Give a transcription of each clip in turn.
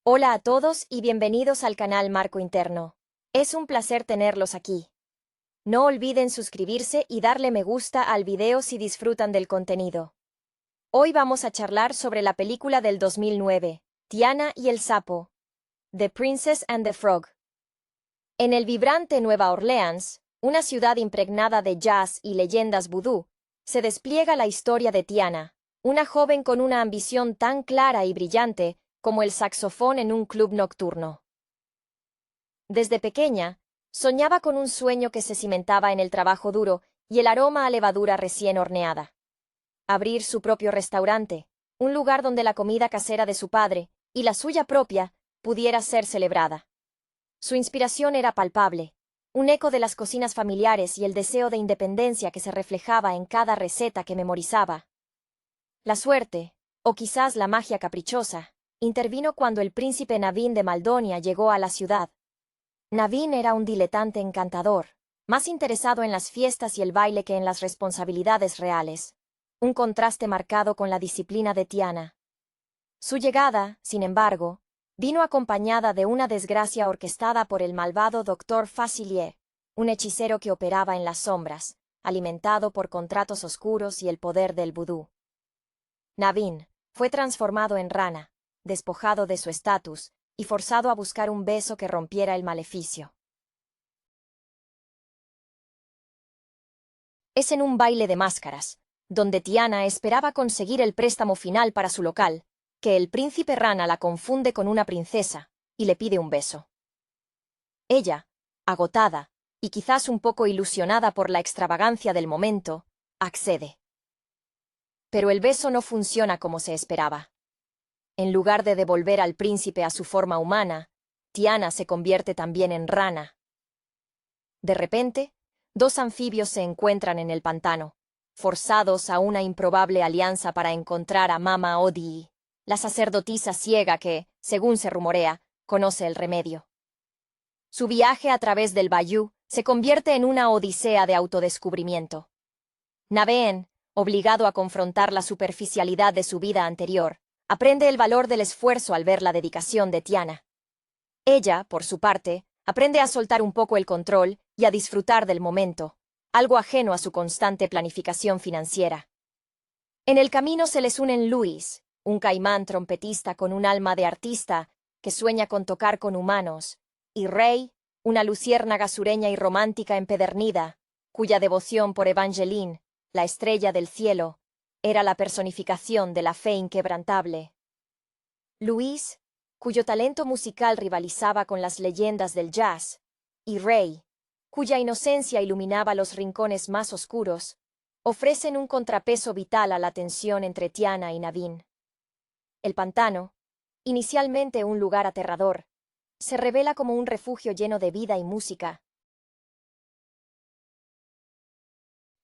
Hola a todos y bienvenidos al canal Marco Interno. Es un placer tenerlos aquí. No olviden suscribirse y darle me gusta al video si disfrutan del contenido. Hoy vamos a charlar sobre la película del 2009, Tiana y el sapo, The Princess and the Frog. En el vibrante Nueva Orleans, una ciudad impregnada de jazz y leyendas vudú, se despliega la historia de Tiana, una joven con una ambición tan clara y brillante como el saxofón en un club nocturno. Desde pequeña, soñaba con un sueño que se cimentaba en el trabajo duro y el aroma a levadura recién horneada. Abrir su propio restaurante, un lugar donde la comida casera de su padre, y la suya propia, pudiera ser celebrada. Su inspiración era palpable, un eco de las cocinas familiares y el deseo de independencia que se reflejaba en cada receta que memorizaba. La suerte, o quizás la magia caprichosa, intervino cuando el príncipe Naveen de Maldonia llegó a la ciudad. Naveen era un diletante encantador, más interesado en las fiestas y el baile que en las responsabilidades reales, un contraste marcado con la disciplina de Tiana. Su llegada, sin embargo, vino acompañada de una desgracia orquestada por el malvado Dr. Facilier, un hechicero que operaba en las sombras, alimentado por contratos oscuros y el poder del vudú. Naveen fue transformado en rana, despojado de su estatus y forzado a buscar un beso que rompiera el maleficio. Es en un baile de máscaras, donde Tiana esperaba conseguir el préstamo final para su local, que el príncipe rana la confunde con una princesa y le pide un beso. Ella, agotada y quizás un poco ilusionada por la extravagancia del momento, accede. Pero el beso no funciona como se esperaba. En lugar de devolver al príncipe a su forma humana, Tiana se convierte también en rana. De repente, dos anfibios se encuentran en el pantano, forzados a una improbable alianza para encontrar a Mama Odie, la sacerdotisa ciega que, según se rumorea, conoce el remedio. Su viaje a través del bayou se convierte en una odisea de autodescubrimiento. Naveen, obligado a confrontar la superficialidad de su vida anterior, aprende el valor del esfuerzo al ver la dedicación de Tiana. Ella, por su parte, aprende a soltar un poco el control y a disfrutar del momento, algo ajeno a su constante planificación financiera. En el camino se les unen Luis, un caimán trompetista con un alma de artista que sueña con tocar con humanos, y Rey, una luciérnaga sureña y romántica empedernida, cuya devoción por Evangeline, la estrella del cielo, era la personificación de la fe inquebrantable. Luis, cuyo talento musical rivalizaba con las leyendas del jazz, y Rey, cuya inocencia iluminaba los rincones más oscuros, ofrecen un contrapeso vital a la tensión entre Tiana y Naveen. El pantano, inicialmente un lugar aterrador, se revela como un refugio lleno de vida y música.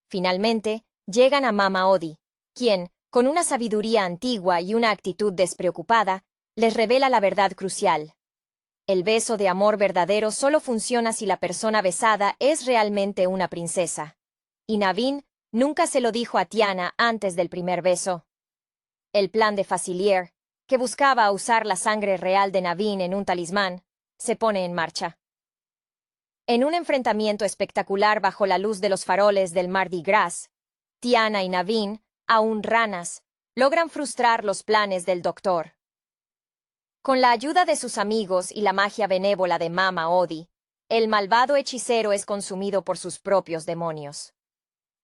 Finalmente, llegan a Mama Odie, quien, con una sabiduría antigua y una actitud despreocupada, les revela la verdad crucial. El beso de amor verdadero solo funciona si la persona besada es realmente una princesa. Y Naveen nunca se lo dijo a Tiana antes del primer beso. El plan de Facilier, que buscaba usar la sangre real de Naveen en un talismán, se pone en marcha. En un enfrentamiento espectacular bajo la luz de los faroles del Mardi Gras, Tiana y Naveen, aún ranas, logran frustrar los planes del doctor. Con la ayuda de sus amigos y la magia benévola de Mama Odie, el malvado hechicero es consumido por sus propios demonios.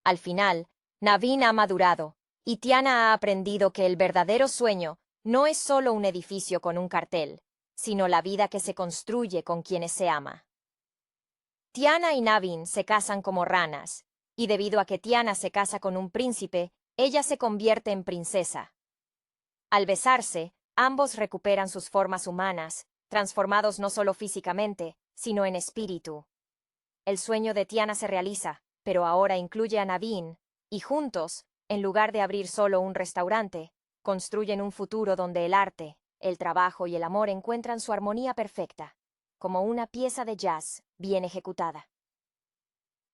Al final, Naveen ha madurado, y Tiana ha aprendido que el verdadero sueño no es solo un edificio con un cartel, sino la vida que se construye con quienes se ama. Tiana y Naveen se casan como ranas, y debido a que Tiana se casa con un príncipe, ella se convierte en princesa. Al besarse, ambos recuperan sus formas humanas, transformados no solo físicamente, sino en espíritu. El sueño de Tiana se realiza, pero ahora incluye a Naveen, y juntos, en lugar de abrir solo un restaurante, construyen un futuro donde el arte, el trabajo y el amor encuentran su armonía perfecta, como una pieza de jazz bien ejecutada.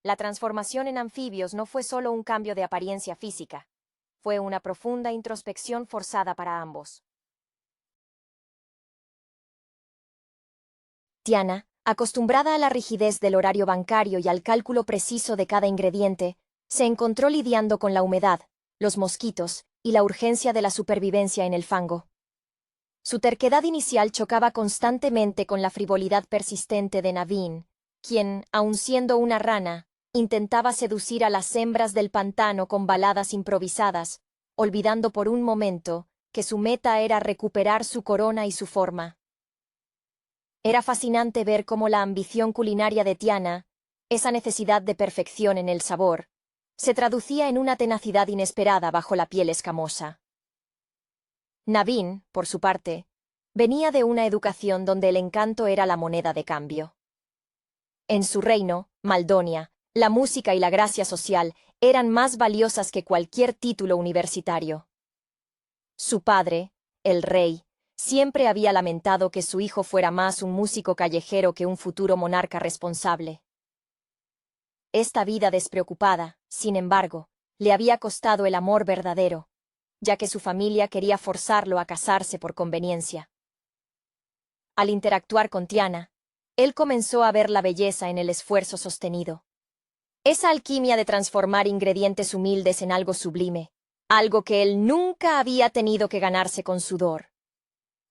La transformación en anfibios no fue solo un cambio de apariencia física, fue una profunda introspección forzada para ambos. Tiana, acostumbrada a la rigidez del horario bancario y al cálculo preciso de cada ingrediente, se encontró lidiando con la humedad, los mosquitos y la urgencia de la supervivencia en el fango. Su terquedad inicial chocaba constantemente con la frivolidad persistente de Naveen, quien, aun siendo una rana, intentaba seducir a las hembras del pantano con baladas improvisadas, olvidando por un momento que su meta era recuperar su corona y su forma. Era fascinante ver cómo la ambición culinaria de Tiana, esa necesidad de perfección en el sabor, se traducía en una tenacidad inesperada bajo la piel escamosa. Naveen, por su parte, venía de una educación donde el encanto era la moneda de cambio. En su reino, Maldonia, la música y la gracia social eran más valiosas que cualquier título universitario. Su padre, el rey, siempre había lamentado que su hijo fuera más un músico callejero que un futuro monarca responsable. Esta vida despreocupada, sin embargo, le había costado el amor verdadero, ya que su familia quería forzarlo a casarse por conveniencia. Al interactuar con Tiana, él comenzó a ver la belleza en el esfuerzo sostenido. Esa alquimia de transformar ingredientes humildes en algo sublime, algo que él nunca había tenido que ganarse con sudor.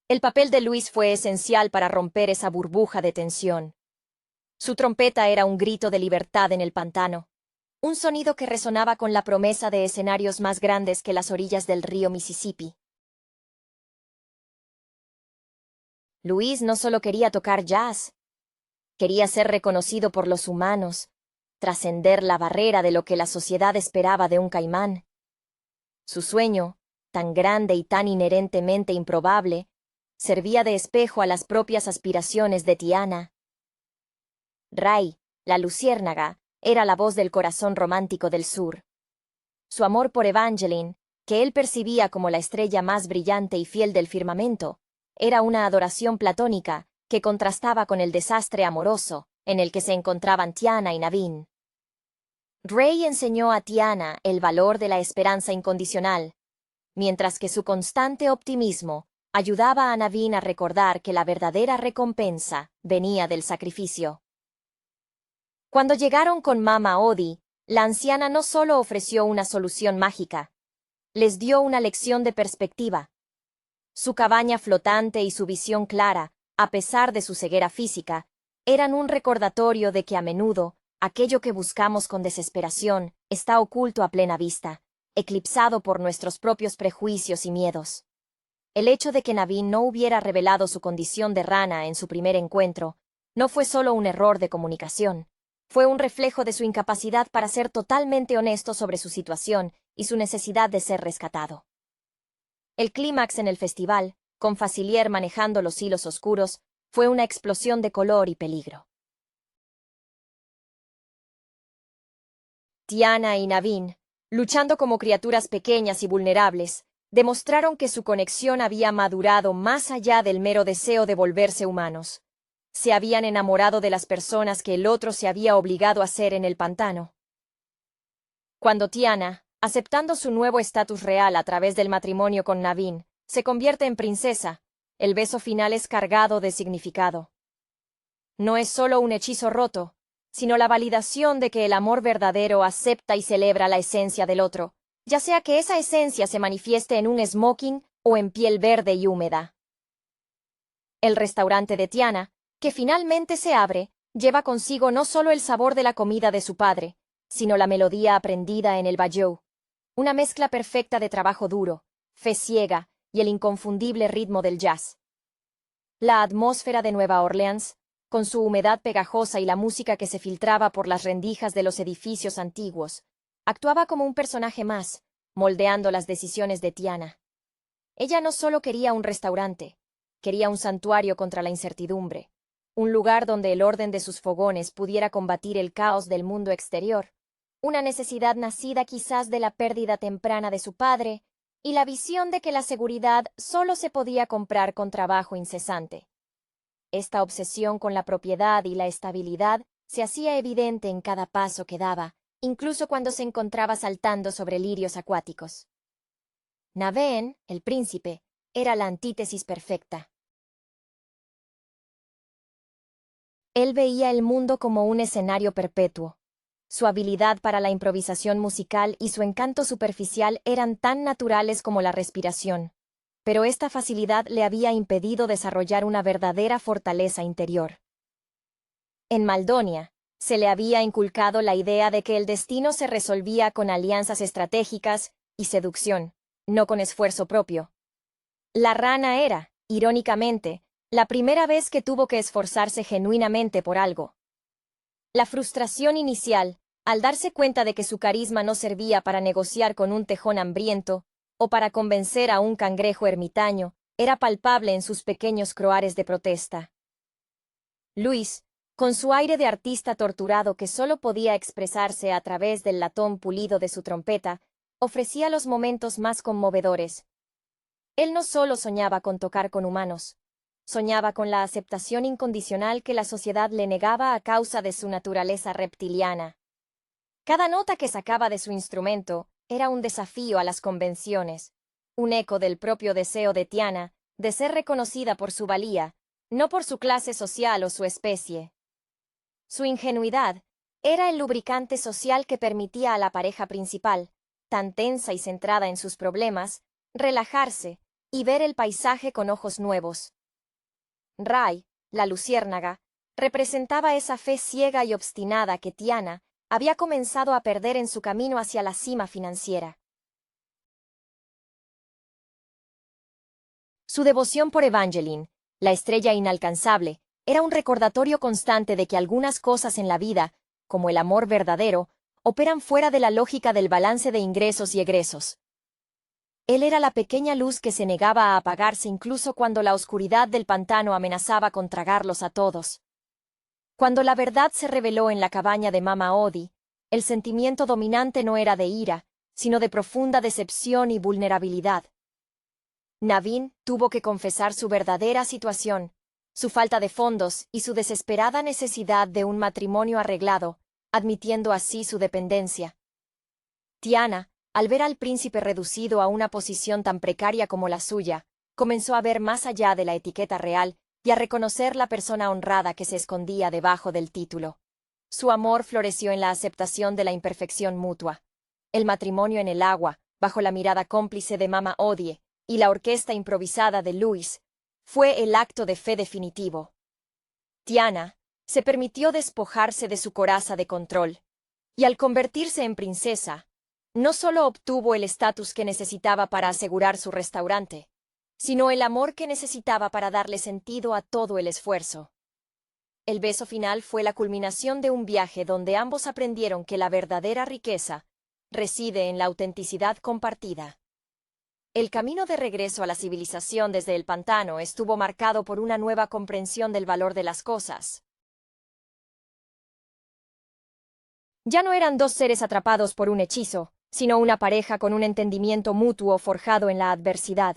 El papel de Luis fue esencial para romper esa burbuja de tensión. Su trompeta era un grito de libertad en el pantano, un sonido que resonaba con la promesa de escenarios más grandes que las orillas del río Mississippi. Luis no solo quería tocar jazz, quería ser reconocido por los humanos, trascender la barrera de lo que la sociedad esperaba de un caimán. Su sueño, tan grande y tan inherentemente improbable, servía de espejo a las propias aspiraciones de Tiana. Ray, la luciérnaga, era la voz del corazón romántico del sur. Su amor por Evangeline, que él percibía como la estrella más brillante y fiel del firmamento, era una adoración platónica que contrastaba con el desastre amoroso en el que se encontraban Tiana y Naveen. Ray enseñó a Tiana el valor de la esperanza incondicional, mientras que su constante optimismo ayudaba a Naveen a recordar que la verdadera recompensa venía del sacrificio. Cuando llegaron con Mama Odie, la anciana no solo ofreció una solución mágica, les dio una lección de perspectiva. Su cabaña flotante y su visión clara, a pesar de su ceguera física, eran un recordatorio de que a menudo aquello que buscamos con desesperación está oculto a plena vista, eclipsado por nuestros propios prejuicios y miedos. El hecho de que Naveen no hubiera revelado su condición de rana en su primer encuentro no fue solo un error de comunicación, fue un reflejo de su incapacidad para ser totalmente honesto sobre su situación y su necesidad de ser rescatado. El clímax en el festival, con Facilier manejando los hilos oscuros, fue una explosión de color y peligro. Tiana y Naveen, luchando como criaturas pequeñas y vulnerables, demostraron que su conexión había madurado más allá del mero deseo de volverse humanos. Se habían enamorado de las personas que el otro se había obligado a ser en el pantano. Cuando Tiana, aceptando su nuevo estatus real a través del matrimonio con Naveen, se convierte en princesa, el beso final es cargado de significado. No es solo un hechizo roto, sino la validación de que el amor verdadero acepta y celebra la esencia del otro, ya sea que esa esencia se manifieste en un smoking o en piel verde y húmeda. El restaurante de Tiana, que finalmente se abre, lleva consigo no solo el sabor de la comida de su padre, sino la melodía aprendida en el bayou, una mezcla perfecta de trabajo duro, fe ciega y el inconfundible ritmo del jazz. La atmósfera de Nueva Orleans, con su humedad pegajosa y la música que se filtraba por las rendijas de los edificios antiguos, actuaba como un personaje más, moldeando las decisiones de Tiana. Ella no solo quería un restaurante, quería un santuario contra la incertidumbre, un lugar donde el orden de sus fogones pudiera combatir el caos del mundo exterior, una necesidad nacida quizás de la pérdida temprana de su padre y la visión de que la seguridad solo se podía comprar con trabajo incesante. Esta obsesión con la propiedad y la estabilidad se hacía evidente en cada paso que daba, incluso cuando se encontraba saltando sobre lirios acuáticos. Naveen, el príncipe, era la antítesis perfecta. Él veía el mundo como un escenario perpetuo. Su habilidad para la improvisación musical y su encanto superficial eran tan naturales como la respiración, pero esta facilidad le había impedido desarrollar una verdadera fortaleza interior. En Maldonia, se le había inculcado la idea de que el destino se resolvía con alianzas estratégicas y seducción, no con esfuerzo propio. La rana era, irónicamente, la primera vez que tuvo que esforzarse genuinamente por algo. La frustración inicial, al darse cuenta de que su carisma no servía para negociar con un tejón hambriento o para convencer a un cangrejo ermitaño, era palpable en sus pequeños croares de protesta. Luis, con su aire de artista torturado que solo podía expresarse a través del latón pulido de su trompeta, ofrecía los momentos más conmovedores. Él no solo soñaba con tocar con humanos, soñaba con la aceptación incondicional que la sociedad le negaba a causa de su naturaleza reptiliana. Cada nota que sacaba de su instrumento era un desafío a las convenciones, un eco del propio deseo de Tiana de ser reconocida por su valía, no por su clase social o su especie. Su ingenuidad era el lubricante social que permitía a la pareja principal, tan tensa y centrada en sus problemas, relajarse y ver el paisaje con ojos nuevos. Ray, la luciérnaga, representaba esa fe ciega y obstinada que Tiana había comenzado a perder en su camino hacia la cima financiera. Su devoción por Evangeline, la estrella inalcanzable, era un recordatorio constante de que algunas cosas en la vida, como el amor verdadero, operan fuera de la lógica del balance de ingresos y egresos. Él era la pequeña luz que se negaba a apagarse incluso cuando la oscuridad del pantano amenazaba con tragarlos a todos. Cuando la verdad se reveló en la cabaña de Mama Odie, el sentimiento dominante no era de ira, sino de profunda decepción y vulnerabilidad. Naveen tuvo que confesar su verdadera situación, su falta de fondos y su desesperada necesidad de un matrimonio arreglado, admitiendo así su dependencia. Tiana, al ver al príncipe reducido a una posición tan precaria como la suya, comenzó a ver más allá de la etiqueta real y a reconocer la persona honrada que se escondía debajo del título. Su amor floreció en la aceptación de la imperfección mutua. El matrimonio en el agua, bajo la mirada cómplice de Mama Odie, y la orquesta improvisada de Luis, fue el acto de fe definitivo. Tiana se permitió despojarse de su coraza de control, y al convertirse en princesa, no solo obtuvo el estatus que necesitaba para asegurar su restaurante, sino el amor que necesitaba para darle sentido a todo el esfuerzo. El beso final fue la culminación de un viaje donde ambos aprendieron que la verdadera riqueza reside en la autenticidad compartida. El camino de regreso a la civilización desde el pantano estuvo marcado por una nueva comprensión del valor de las cosas. Ya no eran dos seres atrapados por un hechizo, sino una pareja con un entendimiento mutuo forjado en la adversidad.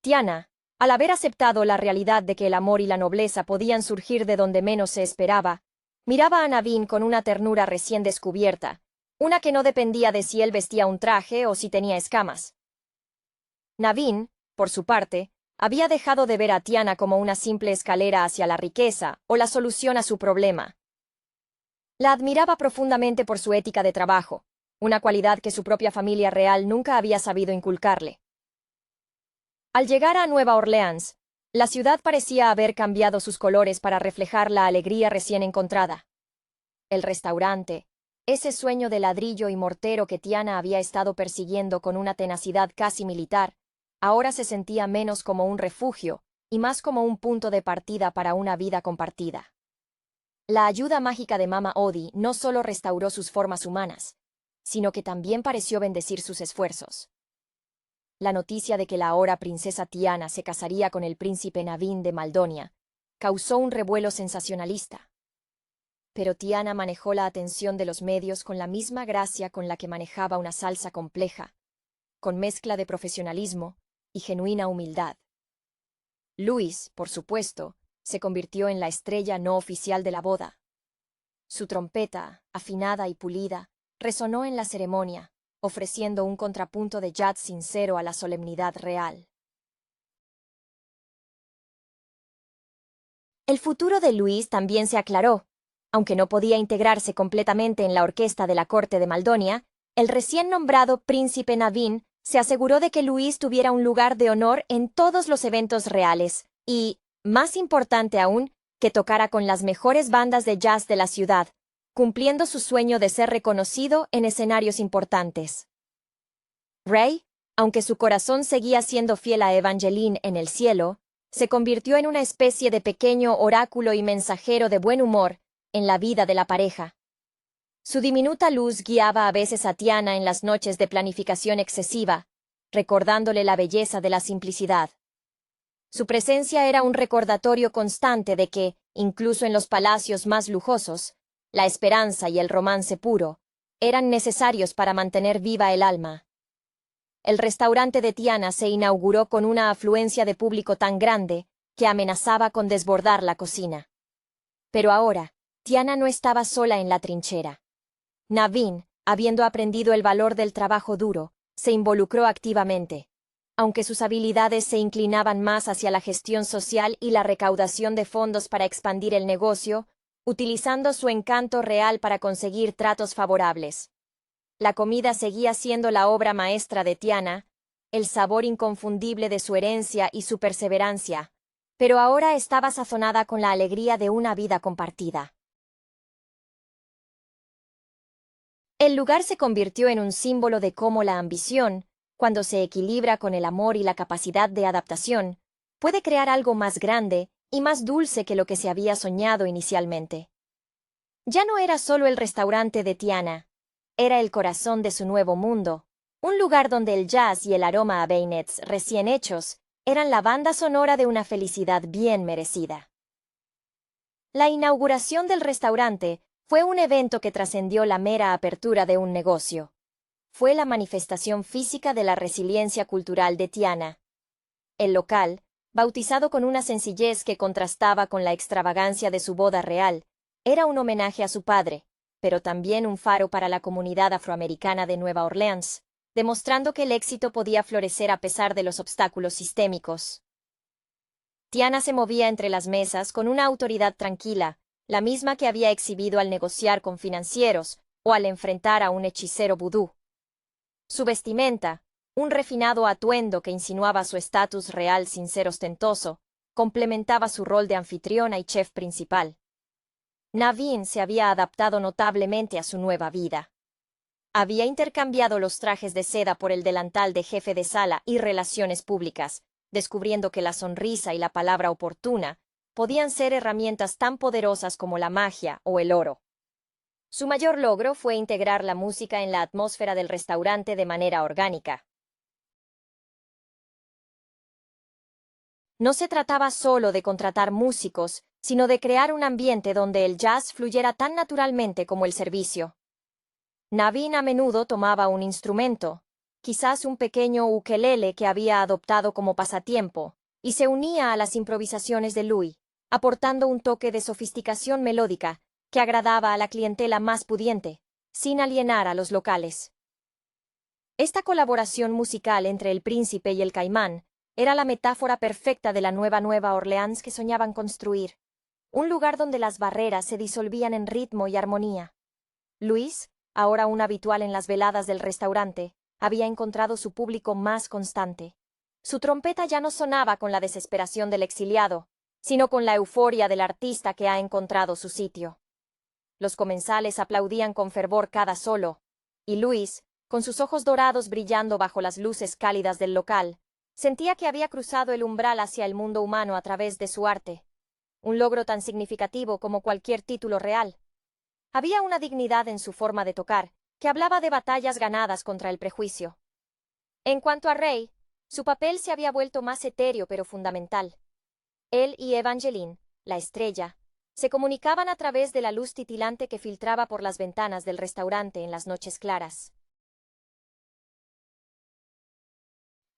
Tiana, al haber aceptado la realidad de que el amor y la nobleza podían surgir de donde menos se esperaba, miraba a Naveen con una ternura recién descubierta, una que no dependía de si él vestía un traje o si tenía escamas. Naveen, por su parte, había dejado de ver a Tiana como una simple escalera hacia la riqueza o la solución a su problema. La admiraba profundamente por su ética de trabajo, una cualidad que su propia familia real nunca había sabido inculcarle. Al llegar a Nueva Orleans, la ciudad parecía haber cambiado sus colores para reflejar la alegría recién encontrada. El restaurante, ese sueño de ladrillo y mortero que Tiana había estado persiguiendo con una tenacidad casi militar, ahora se sentía menos como un refugio y más como un punto de partida para una vida compartida. La ayuda mágica de Mama Odie no solo restauró sus formas humanas, sino que también pareció bendecir sus esfuerzos. La noticia de que la ahora princesa Tiana se casaría con el príncipe Naveen de Maldonia causó un revuelo sensacionalista. Pero Tiana manejó la atención de los medios con la misma gracia con la que manejaba una salsa compleja, con mezcla de profesionalismo y genuina humildad. Luis, por supuesto, se convirtió en la estrella no oficial de la boda. Su trompeta, afinada y pulida, resonó en la ceremonia, ofreciendo un contrapunto de jazz sincero a la solemnidad real. El futuro de Luis también se aclaró. Aunque no podía integrarse completamente en la orquesta de la corte de Maldonia, el recién nombrado príncipe Navin se aseguró de que Luis tuviera un lugar de honor en todos los eventos reales y, más importante aún, que tocara con las mejores bandas de jazz de la ciudad, cumpliendo su sueño de ser reconocido en escenarios importantes. Ray, aunque su corazón seguía siendo fiel a Evangeline en el cielo, se convirtió en una especie de pequeño oráculo y mensajero de buen humor en la vida de la pareja. Su diminuta luz guiaba a veces a Tiana en las noches de planificación excesiva, recordándole la belleza de la simplicidad. Su presencia era un recordatorio constante de que, incluso en los palacios más lujosos, la esperanza y el romance puro eran necesarios para mantener viva el alma. El restaurante de Tiana se inauguró con una afluencia de público tan grande que amenazaba con desbordar la cocina. Pero ahora, Tiana no estaba sola en la trinchera. Navin, habiendo aprendido el valor del trabajo duro, se involucró activamente. Aunque sus habilidades se inclinaban más hacia la gestión social y la recaudación de fondos para expandir el negocio, utilizando su encanto real para conseguir tratos favorables. La comida seguía siendo la obra maestra de Tiana, el sabor inconfundible de su herencia y su perseverancia, pero ahora estaba sazonada con la alegría de una vida compartida. El lugar se convirtió en un símbolo de cómo la ambición, cuando se equilibra con el amor y la capacidad de adaptación, puede crear algo más grande y más dulce que lo que se había soñado inicialmente. Ya no era solo el restaurante de Tiana, era el corazón de su nuevo mundo, un lugar donde el jazz y el aroma a beignets recién hechos eran la banda sonora de una felicidad bien merecida. La inauguración del restaurante fue un evento que trascendió la mera apertura de un negocio. Fue la manifestación física de la resiliencia cultural de Tiana. El local, bautizado con una sencillez que contrastaba con la extravagancia de su boda real, era un homenaje a su padre, pero también un faro para la comunidad afroamericana de Nueva Orleans, demostrando que el éxito podía florecer a pesar de los obstáculos sistémicos. Tiana se movía entre las mesas con una autoridad tranquila, la misma que había exhibido al negociar con financieros o al enfrentar a un hechicero vudú. Su vestimenta, un refinado atuendo que insinuaba su estatus real sin ser ostentoso, complementaba su rol de anfitriona y chef principal. Navin se había adaptado notablemente a su nueva vida. Había intercambiado los trajes de seda por el delantal de jefe de sala y relaciones públicas, descubriendo que la sonrisa y la palabra oportuna podían ser herramientas tan poderosas como la magia o el oro. Su mayor logro fue integrar la música en la atmósfera del restaurante de manera orgánica. No se trataba solo de contratar músicos, sino de crear un ambiente donde el jazz fluyera tan naturalmente como el servicio. Navin a menudo tomaba un instrumento, quizás un pequeño ukelele que había adoptado como pasatiempo, y se unía a las improvisaciones de Louis, aportando un toque de sofisticación melódica que agradaba a la clientela más pudiente, sin alienar a los locales. Esta colaboración musical entre el príncipe y el caimán era la metáfora perfecta de la Nueva Orleans que soñaban construir, un lugar donde las barreras se disolvían en ritmo y armonía. Luis, ahora un habitual en las veladas del restaurante, había encontrado su público más constante. Su trompeta ya no sonaba con la desesperación del exiliado, sino con la euforia del artista que ha encontrado su sitio. Los comensales aplaudían con fervor cada solo, y Luis, con sus ojos dorados brillando bajo las luces cálidas del local, sentía que había cruzado el umbral hacia el mundo humano a través de su arte, un logro tan significativo como cualquier título real. Había una dignidad en su forma de tocar, que hablaba de batallas ganadas contra el prejuicio. En cuanto a Ray, su papel se había vuelto más etéreo pero fundamental. Él y Evangeline, la estrella, se comunicaban a través de la luz titilante que filtraba por las ventanas del restaurante en las noches claras.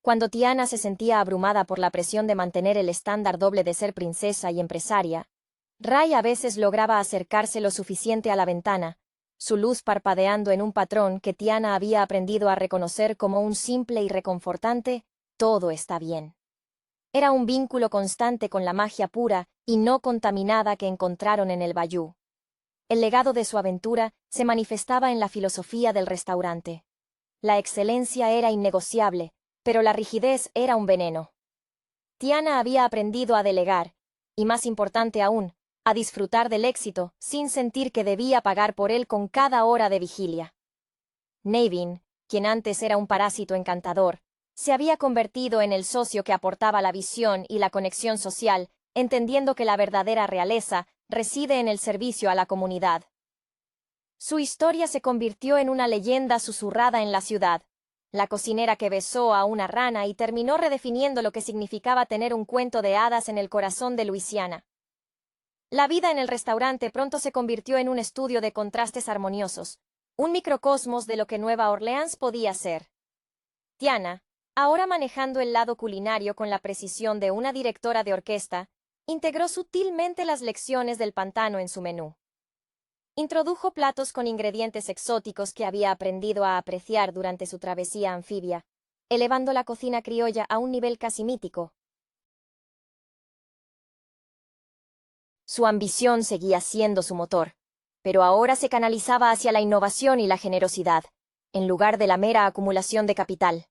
Cuando Tiana se sentía abrumada por la presión de mantener el estándar doble de ser princesa y empresaria, Ray a veces lograba acercarse lo suficiente a la ventana, su luz parpadeando en un patrón que Tiana había aprendido a reconocer como un simple y reconfortante «todo está bien». era un vínculo constante con la magia pura y no contaminada que encontraron en el bayou. El legado de su aventura se manifestaba en la filosofía del restaurante. La excelencia era innegociable, pero la rigidez era un veneno. Tiana había aprendido a delegar, y más importante aún, a disfrutar del éxito sin sentir que debía pagar por él con cada hora de vigilia. Navin, quien antes era un parásito encantador, se había convertido en el socio que aportaba la visión y la conexión social, entendiendo que la verdadera realeza reside en el servicio a la comunidad. Su historia se convirtió en una leyenda susurrada en la ciudad. La cocinera que besó a una rana y terminó redefiniendo lo que significaba tener un cuento de hadas en el corazón de Luisiana. La vida en el restaurante pronto se convirtió en un estudio de contrastes armoniosos, un microcosmos de lo que Nueva Orleans podía ser. Tiana, ahora manejando el lado culinario con la precisión de una directora de orquesta, integró sutilmente las lecciones del pantano en su menú. Introdujo platos con ingredientes exóticos que había aprendido a apreciar durante su travesía anfibia, elevando la cocina criolla a un nivel casi mítico. Su ambición seguía siendo su motor, pero ahora se canalizaba hacia la innovación y la generosidad, en lugar de la mera acumulación de capital.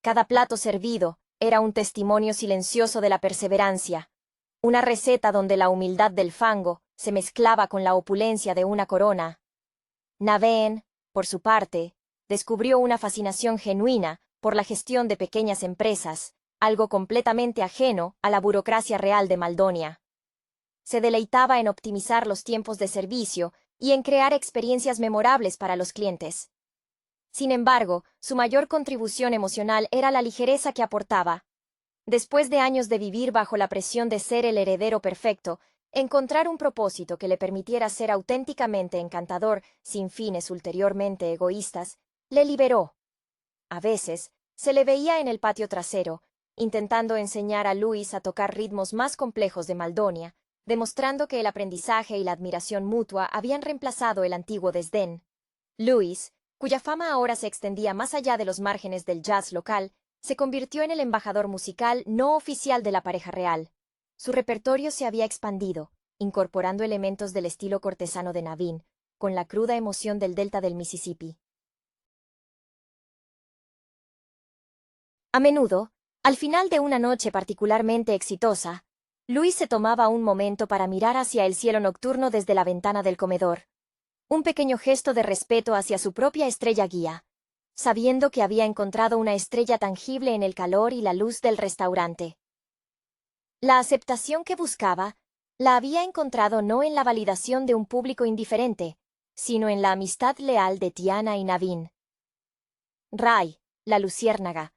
Cada plato servido era un testimonio silencioso de la perseverancia, una receta donde la humildad del fango se mezclaba con la opulencia de una corona. Naveen, por su parte, descubrió una fascinación genuina por la gestión de pequeñas empresas, algo completamente ajeno a la burocracia real de Maldonia. Se deleitaba en optimizar los tiempos de servicio y en crear experiencias memorables para los clientes. Sin embargo, su mayor contribución emocional era la ligereza que aportaba. Después de años de vivir bajo la presión de ser el heredero perfecto, encontrar un propósito que le permitiera ser auténticamente encantador, sin fines ulteriormente egoístas, le liberó. A veces, se le veía en el patio trasero, intentando enseñar a Luis a tocar ritmos más complejos de Maldonia, demostrando que el aprendizaje y la admiración mutua habían reemplazado el antiguo desdén. Luis, cuya fama ahora se extendía más allá de los márgenes del jazz local, se convirtió en el embajador musical no oficial de la pareja real. Su repertorio se había expandido, incorporando elementos del estilo cortesano de Naveen, con la cruda emoción del delta del Mississippi. A menudo, al final de una noche particularmente exitosa, Luis se tomaba un momento para mirar hacia el cielo nocturno desde la ventana del comedor. Un pequeño gesto de respeto hacia su propia estrella guía, sabiendo que había encontrado una estrella tangible en el calor y la luz del restaurante. La aceptación que buscaba la había encontrado no en la validación de un público indiferente, sino en la amistad leal de Tiana y Naveen. Ray, la luciérnaga,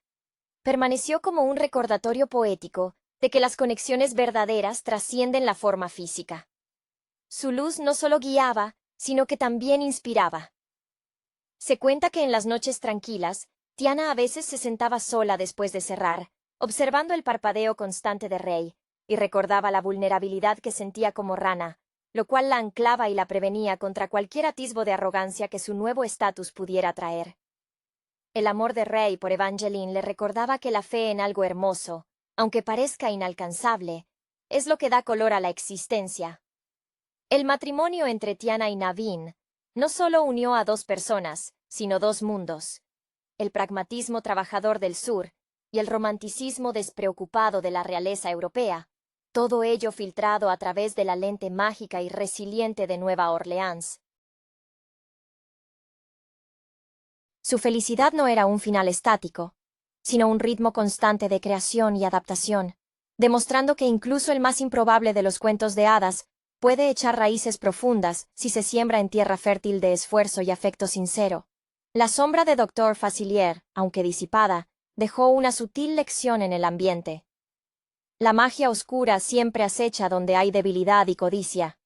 permaneció como un recordatorio poético de que las conexiones verdaderas trascienden la forma física. Su luz no solo guiaba, sino que también inspiraba. Se cuenta que en las noches tranquilas, Tiana a veces se sentaba sola después de cerrar, observando el parpadeo constante de Ray, y recordaba la vulnerabilidad que sentía como rana, lo cual la anclaba y la prevenía contra cualquier atisbo de arrogancia que su nuevo estatus pudiera traer. El amor de Ray por Evangeline le recordaba que la fe en algo hermoso, aunque parezca inalcanzable, es lo que da color a la existencia. El matrimonio entre Tiana y Naveen no solo unió a dos personas, sino dos mundos: el pragmatismo trabajador del sur y el romanticismo despreocupado de la realeza europea, todo ello filtrado a través de la lente mágica y resiliente de Nueva Orleans. Su felicidad no era un final estático, sino un ritmo constante de creación y adaptación, demostrando que incluso el más improbable de los cuentos de hadas puede echar raíces profundas si se siembra en tierra fértil de esfuerzo y afecto sincero. La sombra de Dr. Facilier, aunque disipada, dejó una sutil lección en el ambiente. La magia oscura siempre acecha donde hay debilidad y codicia.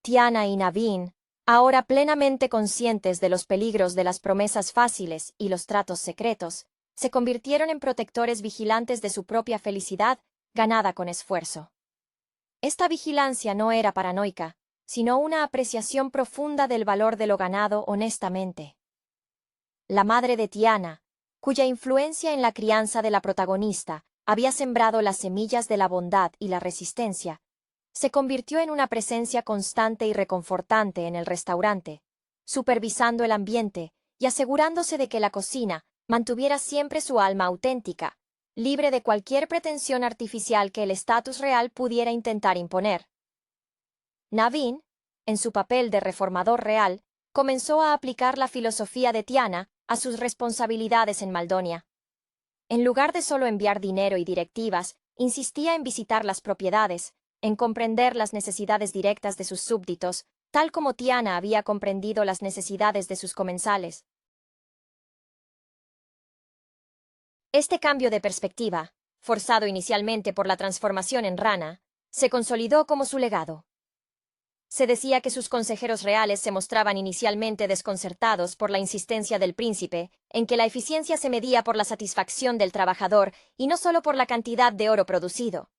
Tiana y Naveen, ahora plenamente conscientes de los peligros de las promesas fáciles y los tratos secretos, se convirtieron en protectores vigilantes de su propia felicidad, ganada con esfuerzo. Esta vigilancia no era paranoica, sino una apreciación profunda del valor de lo ganado honestamente. La madre de Tiana, cuya influencia en la crianza de la protagonista había sembrado las semillas de la bondad y la resistencia, se convirtió en una presencia constante y reconfortante en el restaurante, supervisando el ambiente y asegurándose de que la cocina mantuviera siempre su alma auténtica, libre de cualquier pretensión artificial que el estatus real pudiera intentar imponer. Naveen, en su papel de reformador real, comenzó a aplicar la filosofía de Tiana a sus responsabilidades en Maldonia. En lugar de solo enviar dinero y directivas, insistía en visitar las propiedades, en comprender las necesidades directas de sus súbditos, tal como Tiana había comprendido las necesidades de sus comensales. Este cambio de perspectiva, forzado inicialmente por la transformación en rana, se consolidó como su legado. Se decía que sus consejeros reales se mostraban inicialmente desconcertados por la insistencia del príncipe en que la eficiencia se medía por la satisfacción del trabajador y no solo por la cantidad de oro producido.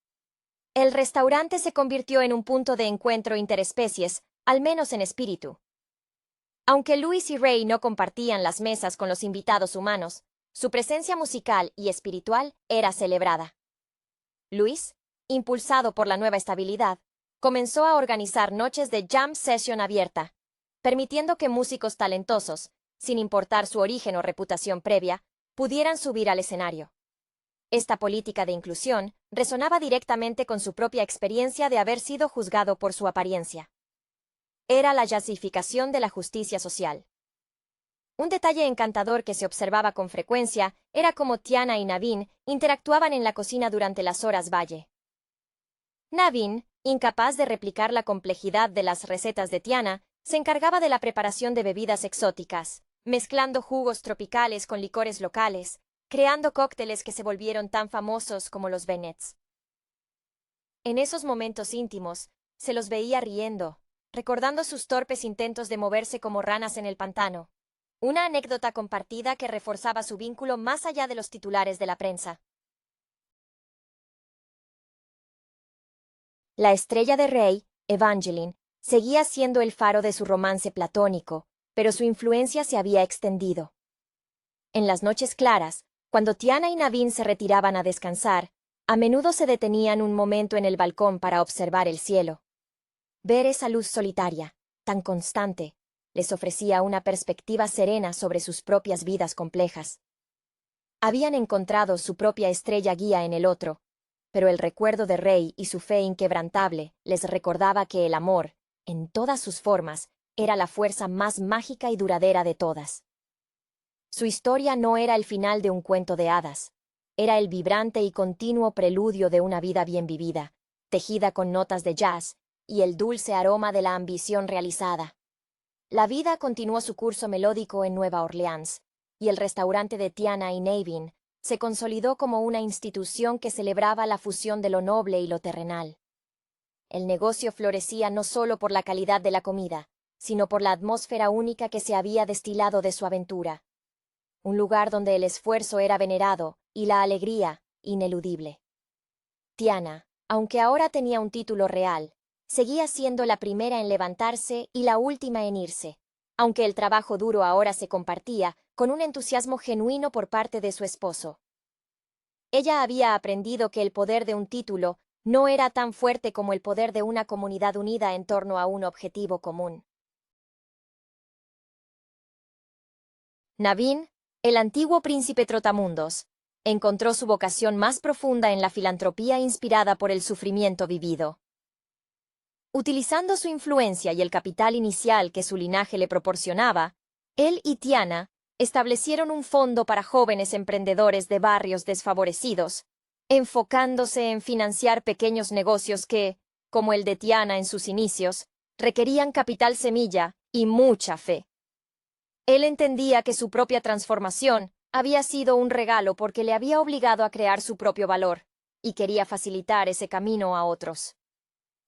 El restaurante se convirtió en un punto de encuentro interespecies, al menos en espíritu. Aunque Louis y Ray no compartían las mesas con los invitados humanos, su presencia musical y espiritual era celebrada. Louis, impulsado por la nueva estabilidad, comenzó a organizar noches de jam session abierta, permitiendo que músicos talentosos, sin importar su origen o reputación previa, pudieran subir al escenario. Esta política de inclusión resonaba directamente con su propia experiencia de haber sido juzgado por su apariencia. Era la jazzificación de la justicia social. Un detalle encantador que se observaba con frecuencia era cómo Tiana y Naveen interactuaban en la cocina durante las horas valle. Naveen, incapaz de replicar la complejidad de las recetas de Tiana, se encargaba de la preparación de bebidas exóticas, mezclando jugos tropicales con licores locales, creando cócteles que se volvieron tan famosos como los Bennets. En esos momentos íntimos, se los veía riendo, recordando sus torpes intentos de moverse como ranas en el pantano, una anécdota compartida que reforzaba su vínculo más allá de los titulares de la prensa. La estrella de Ray, Evangeline, seguía siendo el faro de su romance platónico, pero su influencia se había extendido. En las noches claras, cuando Tiana y Naveen se retiraban a descansar, a menudo se detenían un momento en el balcón para observar el cielo. Ver esa luz solitaria, tan constante, les ofrecía una perspectiva serena sobre sus propias vidas complejas. Habían encontrado su propia estrella guía en el otro, pero el recuerdo de Ray y su fe inquebrantable les recordaba que el amor, en todas sus formas, era la fuerza más mágica y duradera de todas. Su historia no era el final de un cuento de hadas, era el vibrante y continuo preludio de una vida bien vivida, tejida con notas de jazz y el dulce aroma de la ambición realizada. La vida continuó su curso melódico en Nueva Orleans, y el restaurante de Tiana y Naveen se consolidó como una institución que celebraba la fusión de lo noble y lo terrenal. El negocio florecía no solo por la calidad de la comida, sino por la atmósfera única que se había destilado de su aventura. Un lugar donde el esfuerzo era venerado y la alegría ineludible. Tiana, aunque ahora tenía un título real, seguía siendo la primera en levantarse y la última en irse, aunque el trabajo duro ahora se compartía con un entusiasmo genuino por parte de su esposo. Ella había aprendido que el poder de un título no era tan fuerte como el poder de una comunidad unida en torno a un objetivo común. Naveen, el antiguo príncipe trotamundos, encontró su vocación más profunda en la filantropía inspirada por el sufrimiento vivido. Utilizando su influencia y el capital inicial que su linaje le proporcionaba, él y Tiana establecieron un fondo para jóvenes emprendedores de barrios desfavorecidos, enfocándose en financiar pequeños negocios que, como el de Tiana en sus inicios, requerían capital semilla y mucha fe. Él entendía que su propia transformación había sido un regalo porque le había obligado a crear su propio valor, y quería facilitar ese camino a otros.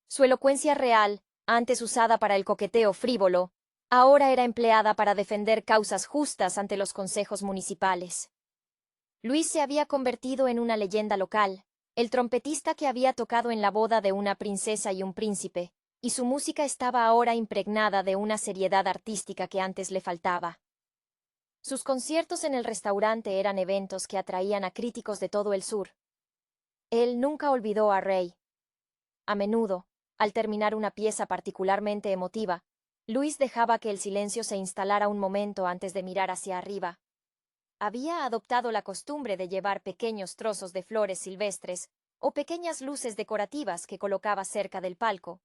Su elocuencia real, antes usada para el coqueteo frívolo, ahora era empleada para defender causas justas ante los consejos municipales. Luis se había convertido en una leyenda local, el trompetista que había tocado en la boda de una princesa y un príncipe, y su música estaba ahora impregnada de una seriedad artística que antes le faltaba. Sus conciertos en el restaurante eran eventos que atraían a críticos de todo el sur. Él nunca olvidó a Ray. A menudo, al terminar una pieza particularmente emotiva, Luis dejaba que el silencio se instalara un momento antes de mirar hacia arriba. Había adoptado la costumbre de llevar pequeños trozos de flores silvestres o pequeñas luces decorativas que colocaba cerca del palco,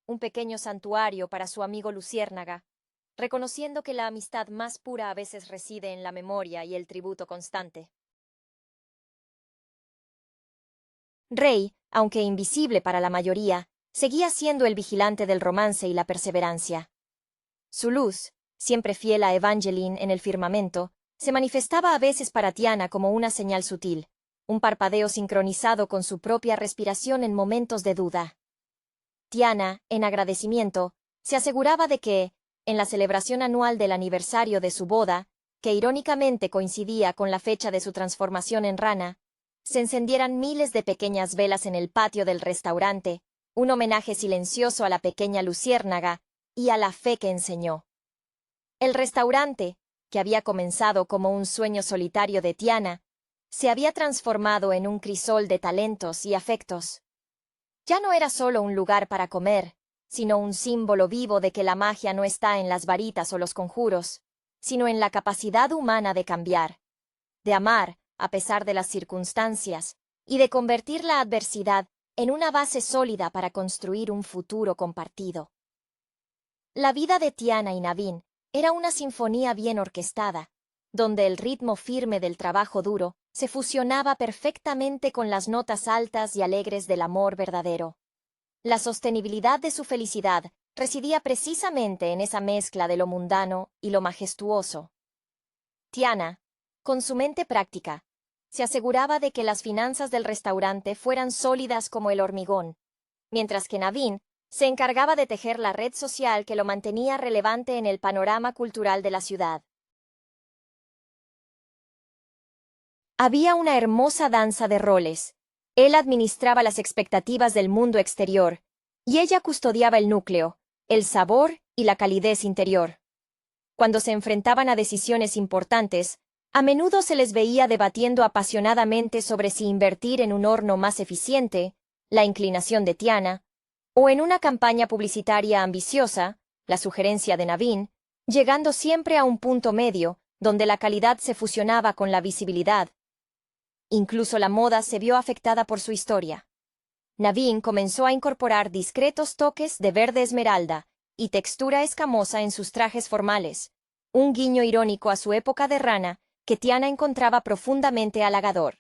un pequeño santuario para su amigo Luciérnaga, reconociendo que la amistad más pura a veces reside en la memoria y el tributo constante. Rey, aunque invisible para la mayoría, seguía siendo el vigilante del romance y la perseverancia. Su luz, siempre fiel a Evangeline en el firmamento, se manifestaba a veces para Tiana como una señal sutil, un parpadeo sincronizado con su propia respiración en momentos de duda. Tiana, en agradecimiento, se aseguraba de que, en la celebración anual del aniversario de su boda, que irónicamente coincidía con la fecha de su transformación en rana, se encendieran miles de pequeñas velas en el patio del restaurante, un homenaje silencioso a la pequeña luciérnaga y a la fe que enseñó. El restaurante, que había comenzado como un sueño solitario de Tiana, se había transformado en un crisol de talentos y afectos. Ya no era solo un lugar para comer, sino un símbolo vivo de que la magia no está en las varitas o los conjuros, sino en la capacidad humana de cambiar, de amar a pesar de las circunstancias, y de convertir la adversidad en una base sólida para construir un futuro compartido. La vida de Tiana y Naveen era una sinfonía bien orquestada, donde el ritmo firme del trabajo duro se fusionaba perfectamente con las notas altas y alegres del amor verdadero. La sostenibilidad de su felicidad residía precisamente en esa mezcla de lo mundano y lo majestuoso. Tiana, con su mente práctica, se aseguraba de que las finanzas del restaurante fueran sólidas como el hormigón, mientras que Naveen se encargaba de tejer la red social que lo mantenía relevante en el panorama cultural de la ciudad. Había una hermosa danza de roles. Él administraba las expectativas del mundo exterior, y ella custodiaba el núcleo, el sabor y la calidez interior. Cuando se enfrentaban a decisiones importantes, a menudo se les veía debatiendo apasionadamente sobre si invertir en un horno más eficiente, la inclinación de Tiana, o en una campaña publicitaria ambiciosa, la sugerencia de Naveen, llegando siempre a un punto medio, donde la calidad se fusionaba con la visibilidad. Incluso la moda se vio afectada por su historia. Naveen comenzó a incorporar discretos toques de verde esmeralda y textura escamosa en sus trajes formales, un guiño irónico a su época de rana que Tiana encontraba profundamente halagador.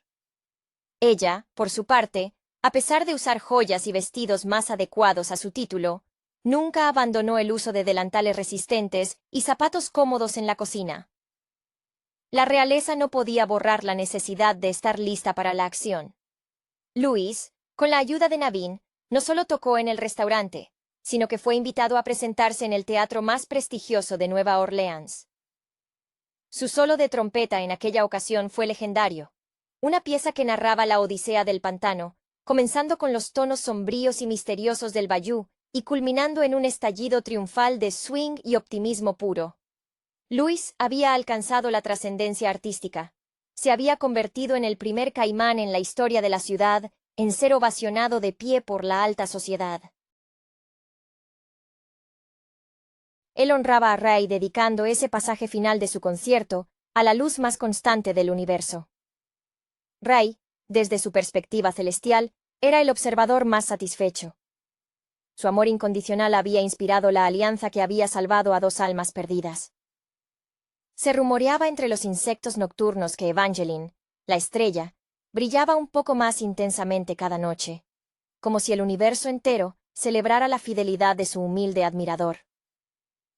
Ella, por su parte, a pesar de usar joyas y vestidos más adecuados a su título, nunca abandonó el uso de delantales resistentes y zapatos cómodos en la cocina. La realeza no podía borrar la necesidad de estar lista para la acción. Luis, con la ayuda de Naveen, no solo tocó en el restaurante, sino que fue invitado a presentarse en el teatro más prestigioso de Nueva Orleans. Su solo de trompeta en aquella ocasión fue legendario, una pieza que narraba la odisea del pantano, comenzando con los tonos sombríos y misteriosos del bayou y culminando en un estallido triunfal de swing y optimismo puro. Luis había alcanzado la trascendencia artística. Se había convertido en el primer caimán en la historia de la ciudad en ser ovacionado de pie por la alta sociedad. Él honraba a Ray dedicando ese pasaje final de su concierto a la luz más constante del universo. Ray, desde su perspectiva celestial, era el observador más satisfecho. Su amor incondicional había inspirado la alianza que había salvado a dos almas perdidas. Se rumoreaba entre los insectos nocturnos que Evangeline, la estrella, brillaba un poco más intensamente cada noche, como si el universo entero celebrara la fidelidad de su humilde admirador.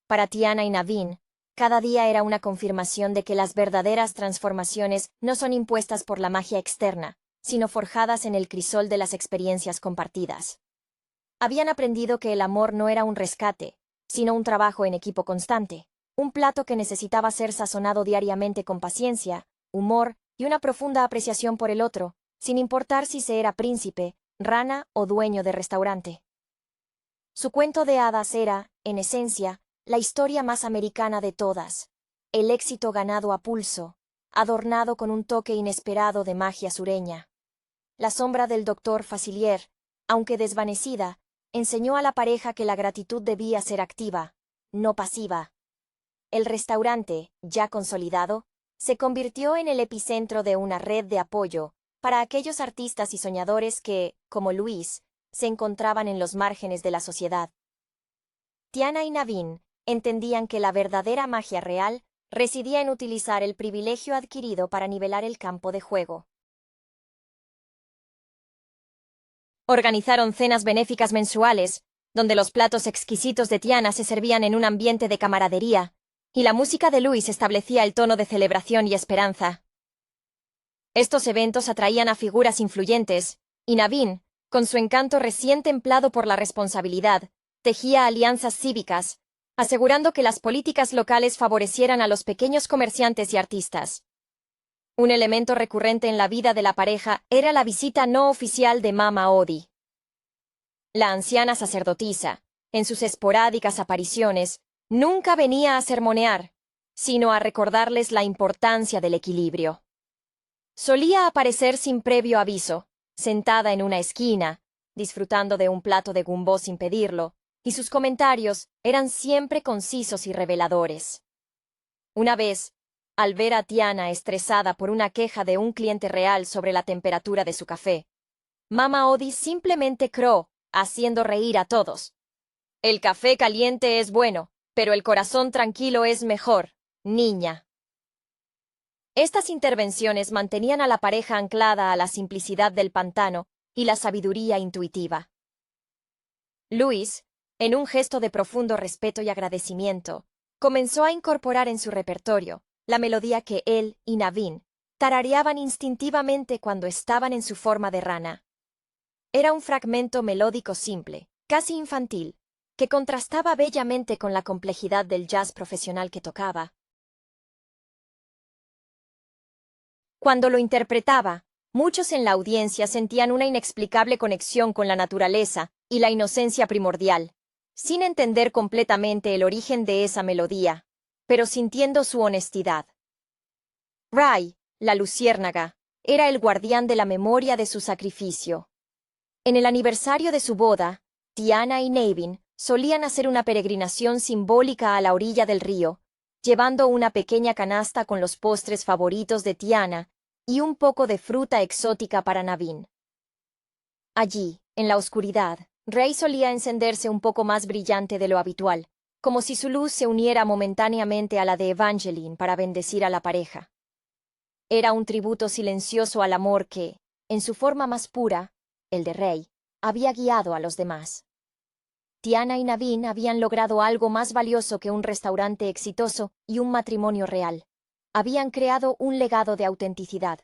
Para Tiana y Naveen, cada día era una confirmación de que las verdaderas transformaciones no son impuestas por la magia externa, sino forjadas en el crisol de las experiencias compartidas. Habían aprendido que el amor no era un rescate, sino un trabajo en equipo constante, un plato que necesitaba ser sazonado diariamente con paciencia, humor y una profunda apreciación por el otro, sin importar si se era príncipe, rana o dueño de restaurante. Su cuento de hadas era, en esencia, la historia más americana de todas, el éxito ganado a pulso, adornado con un toque inesperado de magia sureña. la sombra del doctor Facilier, aunque desvanecida, enseñó a la pareja que la gratitud debía ser activa, no pasiva. El restaurante, ya consolidado, se convirtió en el epicentro de una red de apoyo para aquellos artistas y soñadores que, como Luis, se encontraban en los márgenes de la sociedad. Tiana y Naveen entendían que la verdadera magia real residía en utilizar el privilegio adquirido para nivelar el campo de juego. Organizaron cenas benéficas mensuales, donde los platos exquisitos de Tiana se servían en un ambiente de camaradería, y la música de Luis establecía el tono de celebración y esperanza. Estos eventos atraían a figuras influyentes, y Naveen, con su encanto recién templado por la responsabilidad, tejía alianzas cívicas, asegurando que las políticas locales favorecieran a los pequeños comerciantes y artistas. Un elemento recurrente en la vida de la pareja era la visita no oficial de Mama Odie. La anciana sacerdotisa, en sus esporádicas apariciones, nunca venía a sermonear, sino a recordarles la importancia del equilibrio. Solía aparecer sin previo aviso, sentada en una esquina, disfrutando de un plato de gumbó sin pedirlo, y sus comentarios eran siempre concisos y reveladores. Una vez, al ver a Tiana estresada por una queja de un cliente real sobre la temperatura de su café, Mama Odie simplemente croó, haciendo reír a todos. «El café caliente es bueno, pero el corazón tranquilo es mejor, niña». Estas intervenciones mantenían a la pareja anclada a la simplicidad del pantano y la sabiduría intuitiva. Luis, en un gesto de profundo respeto y agradecimiento, comenzó a incorporar en su repertorio la melodía que él y Naveen tarareaban instintivamente cuando estaban en su forma de rana. Era un fragmento melódico simple, casi infantil, que contrastaba bellamente con la complejidad del jazz profesional que tocaba. Cuando lo interpretaba, muchos en la audiencia sentían una inexplicable conexión con la naturaleza y la inocencia primordial, sin entender completamente el origen de esa melodía, pero sintiendo su honestidad. Ray, la luciérnaga, era el guardián de la memoria de su sacrificio. En el aniversario de su boda, Tiana y Naveen solían hacer una peregrinación simbólica a la orilla del río, llevando una pequeña canasta con los postres favoritos de Tiana y un poco de fruta exótica para Naveen. Allí, en la oscuridad, Ray solía encenderse un poco más brillante de lo habitual, como si su luz se uniera momentáneamente a la de Evangeline para bendecir a la pareja. Era un tributo silencioso al amor que, en su forma más pura, el de Ray, había guiado a los demás. Tiana y Naveen habían logrado algo más valioso que un restaurante exitoso y un matrimonio real. Habían creado un legado de autenticidad.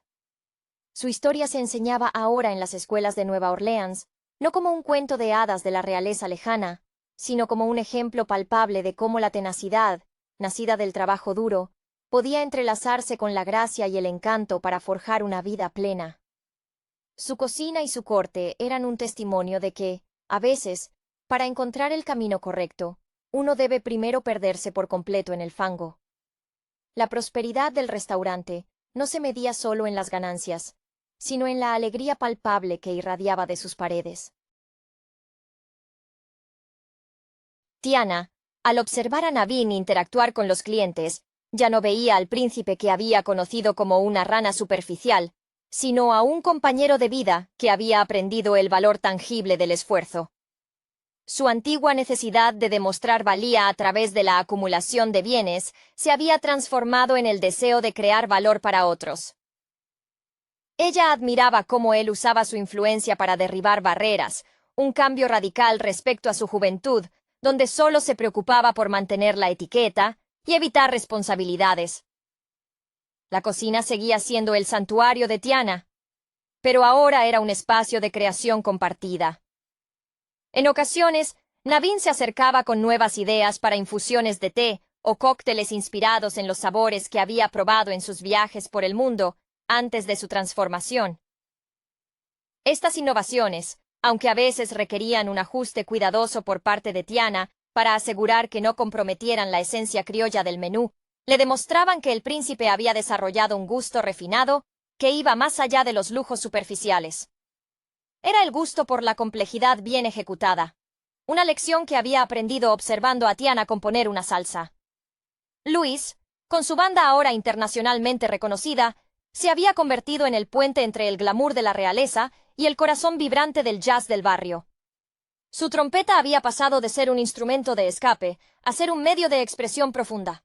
Su historia se enseñaba ahora en las escuelas de Nueva Orleans, no como un cuento de hadas de la realeza lejana, sino como un ejemplo palpable de cómo la tenacidad, nacida del trabajo duro, podía entrelazarse con la gracia y el encanto para forjar una vida plena. Su cocina y su corte eran un testimonio de que, a veces, para encontrar el camino correcto, uno debe primero perderse por completo en el fango. La prosperidad del restaurante no se medía solo en las ganancias, sino en la alegría palpable que irradiaba de sus paredes. Tiana, al observar a Naveen interactuar con los clientes, ya no veía al príncipe que había conocido como una rana superficial, sino a un compañero de vida que había aprendido el valor tangible del esfuerzo. Su antigua necesidad de demostrar valía a través de la acumulación de bienes se había transformado en el deseo de crear valor para otros. Ella admiraba cómo él usaba su influencia para derribar barreras, un cambio radical respecto a su juventud, donde solo se preocupaba por mantener la etiqueta y evitar responsabilidades. La cocina seguía siendo el santuario de Tiana, pero ahora era un espacio de creación compartida. En ocasiones, Naveen se acercaba con nuevas ideas para infusiones de té o cócteles inspirados en los sabores que había probado en sus viajes por el mundo antes de su transformación. Estas innovaciones, aunque a veces requerían un ajuste cuidadoso por parte de Tiana para asegurar que no comprometieran la esencia criolla del menú, le demostraban que el príncipe había desarrollado un gusto refinado que iba más allá de los lujos superficiales. era el gusto por la complejidad bien ejecutada. Una lección que había aprendido observando a Tiana componer una salsa. Luis, con su banda ahora internacionalmente reconocida, se había convertido en el puente entre el glamour de la realeza y el corazón vibrante del jazz del barrio. Su trompeta había pasado de ser un instrumento de escape a ser un medio de expresión profunda.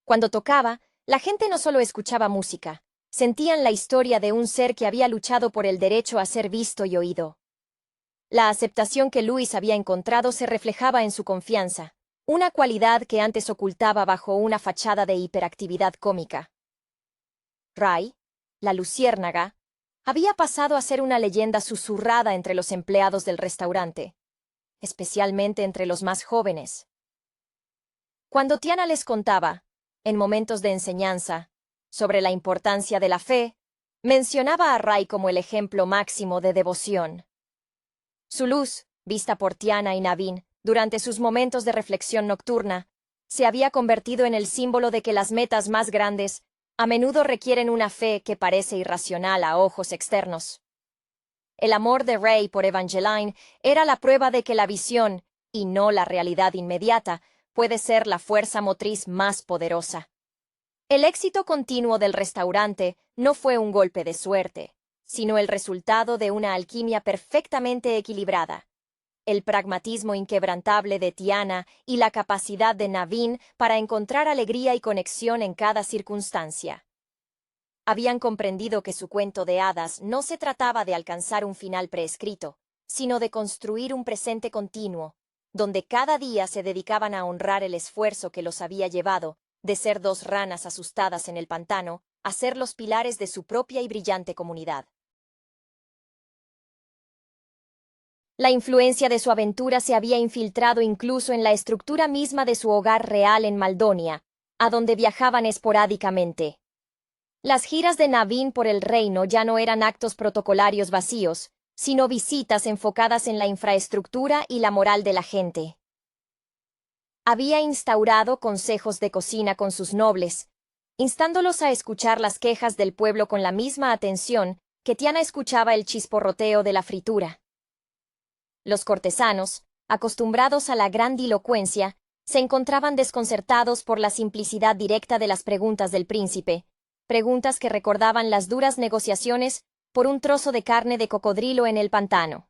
Cuando tocaba, la gente no solo escuchaba música, sentían la historia de un ser que había luchado por el derecho a ser visto y oído. La aceptación que Luis había encontrado se reflejaba en su confianza, una cualidad que antes ocultaba bajo una fachada de hiperactividad cómica. Ray, la luciérnaga, había pasado a ser una leyenda susurrada entre los empleados del restaurante, especialmente entre los más jóvenes. Cuando Tiana les contaba, en momentos de enseñanza, sobre la importancia de la fe, mencionaba a Ray como el ejemplo máximo de devoción. Su luz, vista por Tiana y Naveen durante sus momentos de reflexión nocturna, se había convertido en el símbolo de que las metas más grandes a menudo requieren una fe que parece irracional a ojos externos. El amor de Ray por Evangeline era la prueba de que la visión, y no la realidad inmediata, puede ser la fuerza motriz más poderosa. El éxito continuo del restaurante no fue un golpe de suerte, sino el resultado de una alquimia perfectamente equilibrada. El pragmatismo inquebrantable de Tiana y la capacidad de Naveen para encontrar alegría y conexión en cada circunstancia. Habían comprendido que su cuento de hadas no se trataba de alcanzar un final prescrito, sino de construir un presente continuo, donde cada día se dedicaban a honrar el esfuerzo que los había llevado, de ser dos ranas asustadas en el pantano, a ser los pilares de su propia y brillante comunidad. La influencia de su aventura se había infiltrado incluso en la estructura misma de su hogar real en Maldonia, a donde viajaban esporádicamente. Las giras de Naveen por el reino ya no eran actos protocolarios vacíos, sino visitas enfocadas en la infraestructura y la moral de la gente. Había instaurado consejos de cocina con sus nobles, instándolos a escuchar las quejas del pueblo con la misma atención que Tiana escuchaba el chisporroteo de la fritura. Los cortesanos, acostumbrados a la grandilocuencia, se encontraban desconcertados por la simplicidad directa de las preguntas del príncipe, preguntas que recordaban las duras negociaciones por un trozo de carne de cocodrilo en el pantano.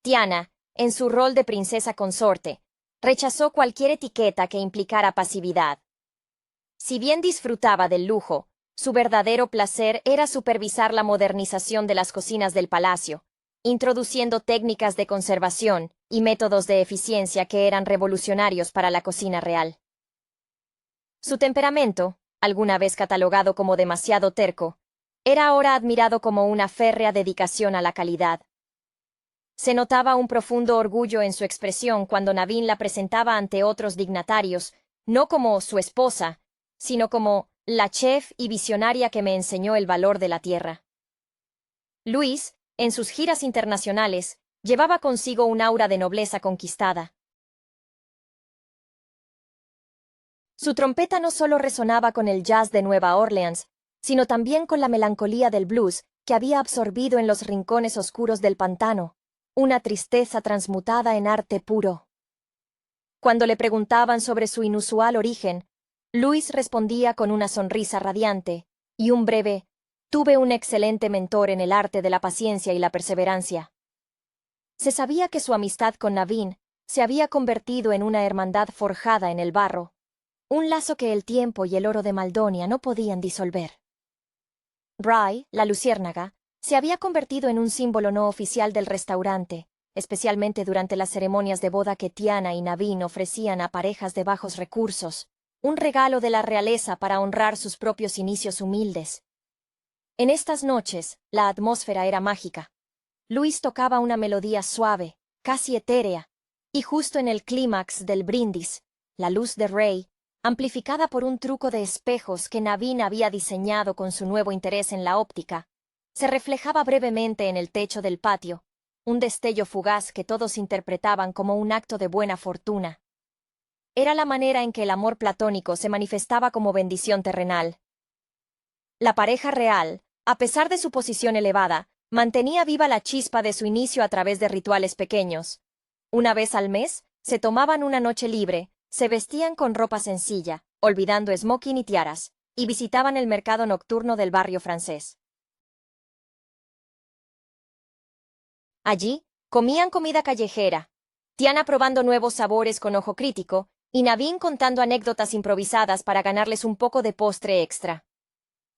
Tiana, en su rol de princesa consorte, rechazó cualquier etiqueta que implicara pasividad. Si bien disfrutaba del lujo, su verdadero placer era supervisar la modernización de las cocinas del palacio, introduciendo técnicas de conservación y métodos de eficiencia que eran revolucionarios para la cocina real. Su temperamento, alguna vez catalogado como demasiado terco, era ahora admirado como una férrea dedicación a la calidad. Se notaba un profundo orgullo en su expresión cuando Naveen la presentaba ante otros dignatarios, no como su esposa, sino como la chef y visionaria que me enseñó el valor de la tierra. Luis, en sus giras internacionales, llevaba consigo un aura de nobleza conquistada. Su trompeta no solo resonaba con el jazz de Nueva Orleans, sino también con la melancolía del blues que había absorbido en los rincones oscuros del pantano, una tristeza transmutada en arte puro. Cuando le preguntaban sobre su inusual origen, Luis respondía con una sonrisa radiante y un breve «Tuve un excelente mentor en el arte de la paciencia y la perseverancia». Se sabía que su amistad con Naveen se había convertido en una hermandad forjada en el barro, un lazo que el tiempo y el oro de Maldonia no podían disolver. Ray, la luciérnaga, se había convertido en un símbolo no oficial del restaurante, especialmente durante las ceremonias de boda que Tiana y Naveen ofrecían a parejas de bajos recursos, un regalo de la realeza para honrar sus propios inicios humildes. En estas noches, la atmósfera era mágica. Luis tocaba una melodía suave, casi etérea, y justo en el clímax del brindis, la luz de Ray, amplificada por un truco de espejos que Naveen había diseñado con su nuevo interés en la óptica, se reflejaba brevemente en el techo del patio, un destello fugaz que todos interpretaban como un acto de buena fortuna. Era la manera en que el amor platónico se manifestaba como bendición terrenal. La pareja real, A pesar de su posición elevada, mantenía viva la chispa de su inicio a través de rituales pequeños. Una vez al mes, se tomaban una noche libre, se vestían con ropa sencilla, olvidando smoking y tiaras, y visitaban el mercado nocturno del barrio francés. Allí, comían comida callejera, Tiana probando nuevos sabores con ojo crítico, y Naveen contando anécdotas improvisadas para ganarles un poco de postre extra.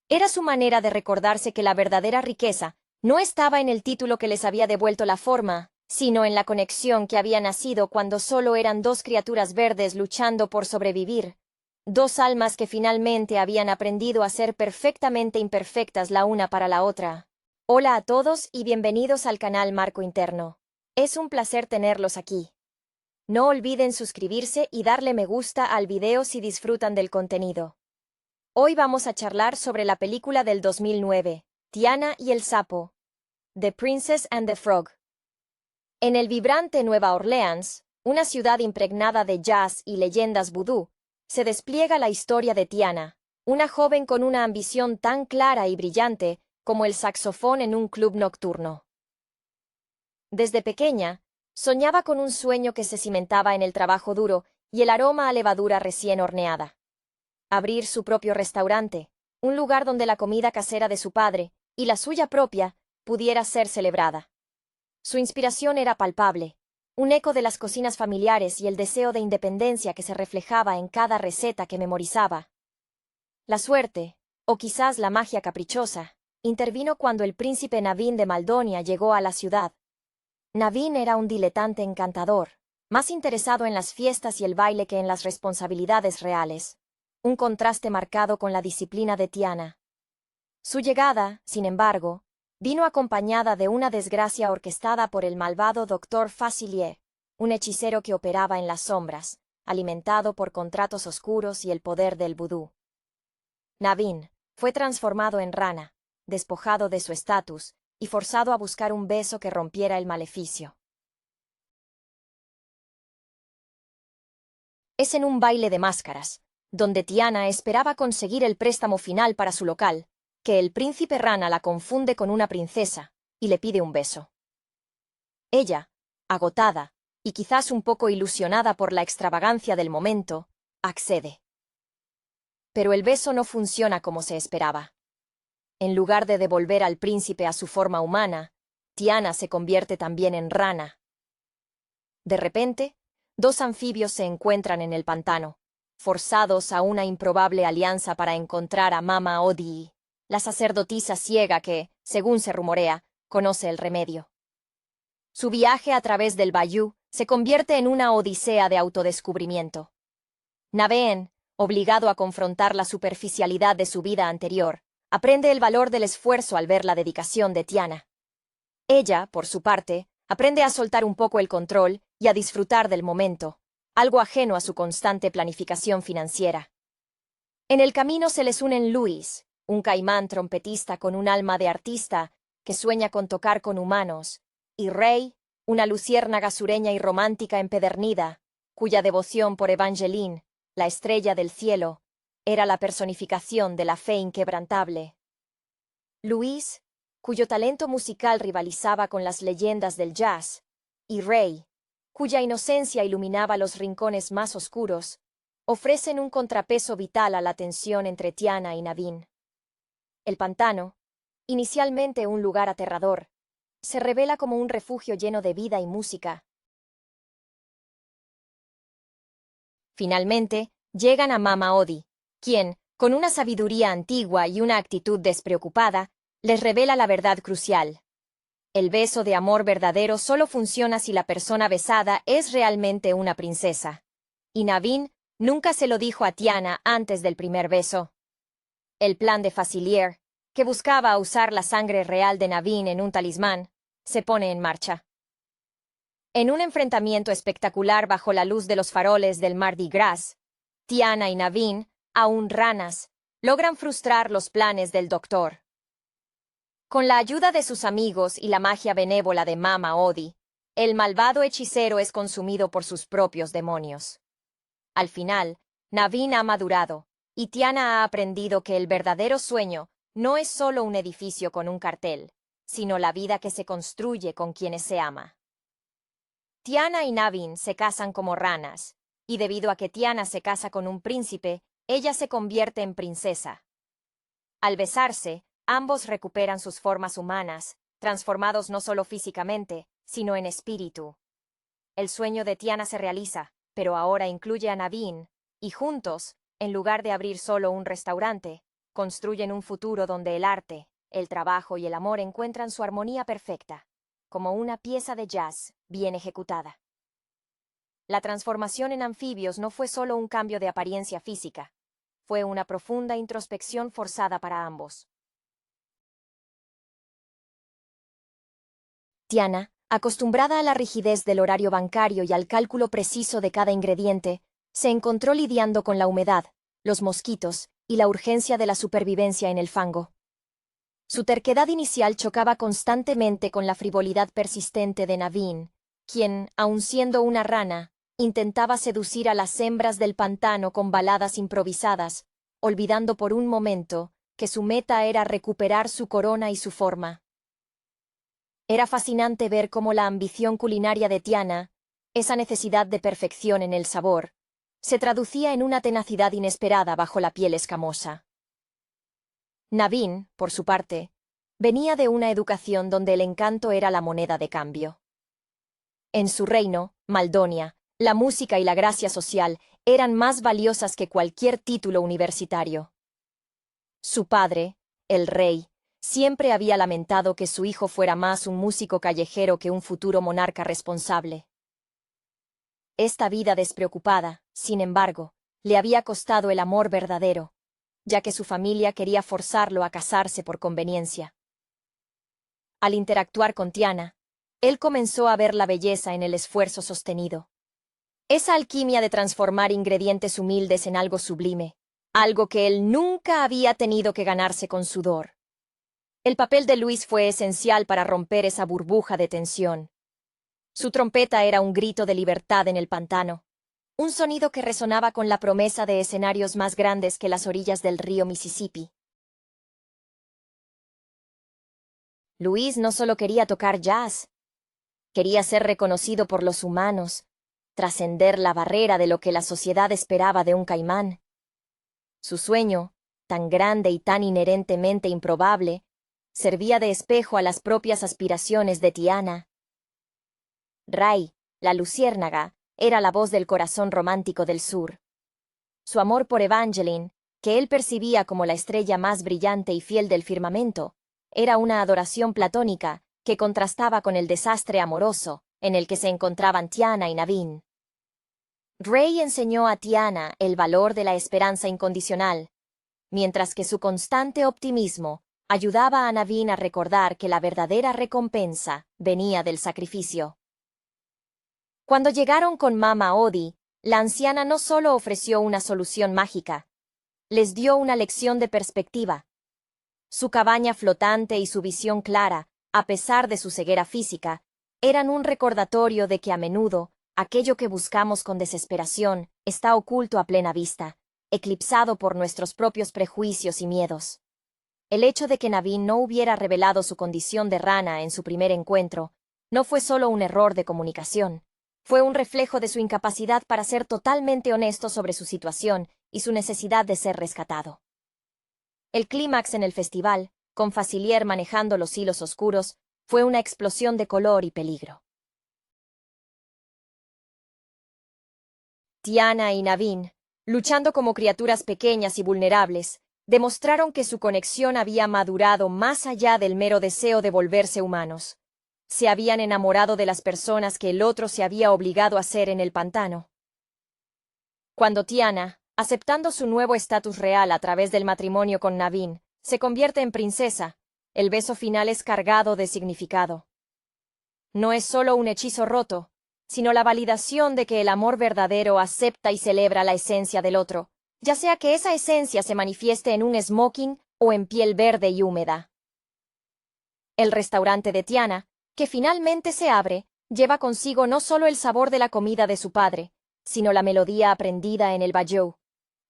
Era su manera de recordarse que la verdadera riqueza no estaba en el título que les había devuelto la forma, sino en la conexión que había nacido cuando solo eran dos criaturas verdes luchando por sobrevivir, dos almas que finalmente habían aprendido a ser perfectamente imperfectas la una para la otra. Hola a todos y bienvenidos al canal Marco Interno. Es un placer tenerlos aquí. No olviden suscribirse y darle me gusta al video si disfrutan del contenido. Hoy vamos a charlar sobre la película del 2009, Tiana y el sapo, The Princess and the Frog. En el vibrante Nueva Orleans, una ciudad impregnada de jazz y leyendas vudú, se despliega la historia de Tiana, una joven con una ambición tan clara y brillante como el saxofón en un club nocturno. Desde pequeña, soñaba con un sueño que se cimentaba en el trabajo duro y el aroma a levadura recién horneada. Abrir su propio restaurante, un lugar donde la comida casera de su padre, y la suya propia, pudiera ser celebrada. Su inspiración era palpable, un eco de las cocinas familiares y el deseo de independencia que se reflejaba en cada receta que memorizaba. La suerte, o quizás la magia caprichosa, intervino cuando el príncipe Naveen de Maldonia llegó a la ciudad. Naveen era un diletante encantador, más interesado en las fiestas y el baile que en las responsabilidades reales. Un contraste marcado con la disciplina de Tiana. Su llegada, sin embargo, vino acompañada de una desgracia orquestada por el malvado Dr. Facilier, un hechicero que operaba en las sombras, alimentado por contratos oscuros y el poder del vudú. Naveen fue transformado en rana, despojado de su estatus, y forzado a buscar un beso que rompiera el maleficio. Es en un baile de máscaras, donde Tiana esperaba conseguir el préstamo final para su local, que el príncipe rana la confunde con una princesa, y le pide un beso. Ella, agotada, y quizás un poco ilusionada por la extravagancia del momento, accede. Pero el beso no funciona como se esperaba. En lugar de devolver al príncipe a su forma humana, Tiana se convierte también en rana. De repente, dos anfibios se encuentran en el pantano, forzados a una improbable alianza para encontrar a Mama Odie, la sacerdotisa ciega que, según se rumorea, conoce el remedio. Su viaje a través del bayou se convierte en una odisea de autodescubrimiento. Naveen, obligado a confrontar la superficialidad de su vida anterior, aprende el valor del esfuerzo al ver la dedicación de Tiana. Ella, por su parte, aprende a soltar un poco el control y a disfrutar del momento, algo ajeno a su constante planificación financiera. En el camino se les unen Luis, un caimán trompetista con un alma de artista que sueña con tocar con humanos, y Rey, una luciérnaga sureña y romántica empedernida, cuya devoción por Evangeline, la estrella del cielo, era la personificación de la fe inquebrantable. Luis, cuyo talento musical rivalizaba con las leyendas del jazz, y Rey, cuya inocencia iluminaba los rincones más oscuros, ofrecen un contrapeso vital a la tensión entre Tiana y Naveen. El pantano, inicialmente un lugar aterrador, se revela como un refugio lleno de vida y música. Finalmente, llegan a Mama Odie, quien, con una sabiduría antigua y una actitud despreocupada, les revela la verdad crucial. El beso de amor verdadero solo funciona si la persona besada es realmente una princesa. Y Naveen nunca se lo dijo a Tiana antes del primer beso. El plan de Facilier, que buscaba usar la sangre real de Naveen en un talismán, se pone en marcha. En un enfrentamiento espectacular bajo la luz de los faroles del Mardi Gras, Tiana y Naveen, aún ranas, logran frustrar los planes del doctor. Con la ayuda de sus amigos y la magia benévola de Mama Odie, el malvado hechicero es consumido por sus propios demonios. Al final, Naveen ha madurado, y Tiana ha aprendido que el verdadero sueño no es solo un edificio con un cartel, sino la vida que se construye con quienes se ama. Tiana y Naveen se casan como ranas, y debido a que Tiana se casa con un príncipe, ella se convierte en princesa. Al besarse, ambos recuperan sus formas humanas, transformados no solo físicamente, sino en espíritu. El sueño de Tiana se realiza, pero ahora incluye a Naveen, y juntos, en lugar de abrir solo un restaurante, construyen un futuro donde el arte, el trabajo y el amor encuentran su armonía perfecta, como una pieza de jazz bien ejecutada. La transformación en anfibios no fue solo un cambio de apariencia física, fue una profunda introspección forzada para ambos. Tiana, acostumbrada a la rigidez del horario bancario y al cálculo preciso de cada ingrediente, se encontró lidiando con la humedad, los mosquitos y la urgencia de la supervivencia en el fango. Su terquedad inicial chocaba constantemente con la frivolidad persistente de Naveen, quien, aun siendo una rana, intentaba seducir a las hembras del pantano con baladas improvisadas, olvidando por un momento que su meta era recuperar su corona y su forma. Era fascinante ver cómo la ambición culinaria de Tiana, esa necesidad de perfección en el sabor, se traducía en una tenacidad inesperada bajo la piel escamosa. Naveen, por su parte, venía de una educación donde el encanto era la moneda de cambio. En su reino, Maldonia, la música y la gracia social eran más valiosas que cualquier título universitario. Su padre, el rey, siempre había lamentado que su hijo fuera más un músico callejero que un futuro monarca responsable. Esta vida despreocupada, sin embargo, le había costado el amor verdadero, ya que su familia quería forzarlo a casarse por conveniencia. Al interactuar con Tiana, él comenzó a ver la belleza en el esfuerzo sostenido. Esa alquimia de transformar ingredientes humildes en algo sublime, algo que él nunca había tenido que ganarse con sudor. El papel de Luis fue esencial para romper esa burbuja de tensión. Su trompeta era un grito de libertad en el pantano, un sonido que resonaba con la promesa de escenarios más grandes que las orillas del río Mississippi. Luis no solo quería tocar jazz, quería ser reconocido por los humanos, trascender la barrera de lo que la sociedad esperaba de un caimán. Su sueño, tan grande y tan inherentemente improbable, servía de espejo a las propias aspiraciones de Tiana. Ray, la luciérnaga, era la voz del corazón romántico del sur. Su amor por Evangeline, que él percibía como la estrella más brillante y fiel del firmamento, era una adoración platónica que contrastaba con el desastre amoroso en el que se encontraban Tiana y Naveen. Ray enseñó a Tiana el valor de la esperanza incondicional, mientras que su constante optimismo ayudaba a Naveen a recordar que la verdadera recompensa venía del sacrificio. Cuando llegaron con Mama Odie, la anciana no solo ofreció una solución mágica, les dio una lección de perspectiva. Su cabaña flotante y su visión clara, a pesar de su ceguera física, eran un recordatorio de que a menudo aquello que buscamos con desesperación está oculto a plena vista, eclipsado por nuestros propios prejuicios y miedos. El hecho de que Naveen no hubiera revelado su condición de rana en su primer encuentro no fue solo un error de comunicación, fue un reflejo de su incapacidad para ser totalmente honesto sobre su situación y su necesidad de ser rescatado. El clímax en el festival, con Facilier manejando los hilos oscuros, fue una explosión de color y peligro. Tiana y Naveen, luchando como criaturas pequeñas y vulnerables, demostraron que su conexión había madurado más allá del mero deseo de volverse humanos. Se habían enamorado de las personas que el otro se había obligado a ser en el pantano. Cuando Tiana, aceptando su nuevo estatus real a través del matrimonio con Naveen, se convierte en princesa, el beso final es cargado de significado. No es solo un hechizo roto, sino la validación de que el amor verdadero acepta y celebra la esencia del otro, ya sea que esa esencia se manifieste en un smoking o en piel verde y húmeda. El restaurante de Tiana, que finalmente se abre, lleva consigo no solo el sabor de la comida de su padre, sino la melodía aprendida en el bayou,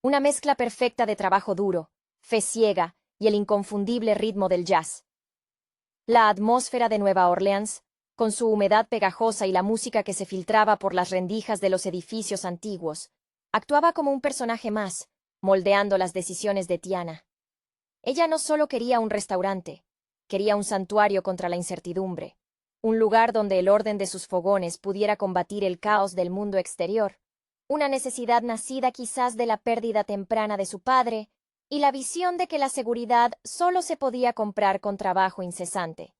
una mezcla perfecta de trabajo duro, fe ciega y el inconfundible ritmo del jazz. La atmósfera de Nueva Orleans, con su humedad pegajosa y la música que se filtraba por las rendijas de los edificios antiguos, actuaba como un personaje más, moldeando las decisiones de Tiana. Ella no solo quería un restaurante, quería un santuario contra la incertidumbre, un lugar donde el orden de sus fogones pudiera combatir el caos del mundo exterior, una necesidad nacida quizás de la pérdida temprana de su padre y la visión de que la seguridad solo se podía comprar con trabajo incesante.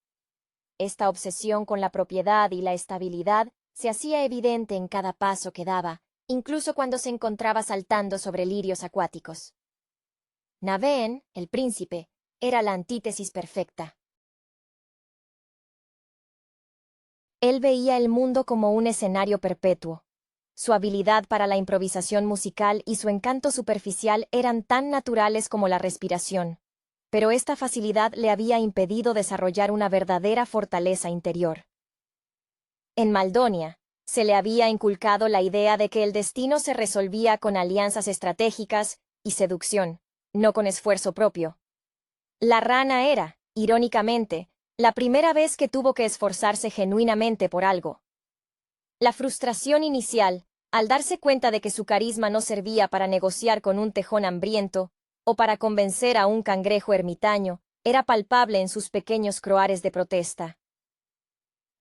Esta obsesión con la propiedad y la estabilidad se hacía evidente en cada paso que daba, incluso cuando se encontraba saltando sobre lirios acuáticos. Naveen, el príncipe, era la antítesis perfecta. Él veía el mundo como un escenario perpetuo. Su habilidad para la improvisación musical y su encanto superficial eran tan naturales como la respiración, pero esta facilidad le había impedido desarrollar una verdadera fortaleza interior. En Maldonia, se le había inculcado la idea de que el destino se resolvía con alianzas estratégicas y seducción, no con esfuerzo propio. La rana era, irónicamente, la primera vez que tuvo que esforzarse genuinamente por algo. La frustración inicial, al darse cuenta de que su carisma no servía para negociar con un tejón hambriento o para convencer a un cangrejo ermitaño, era palpable en sus pequeños croares de protesta.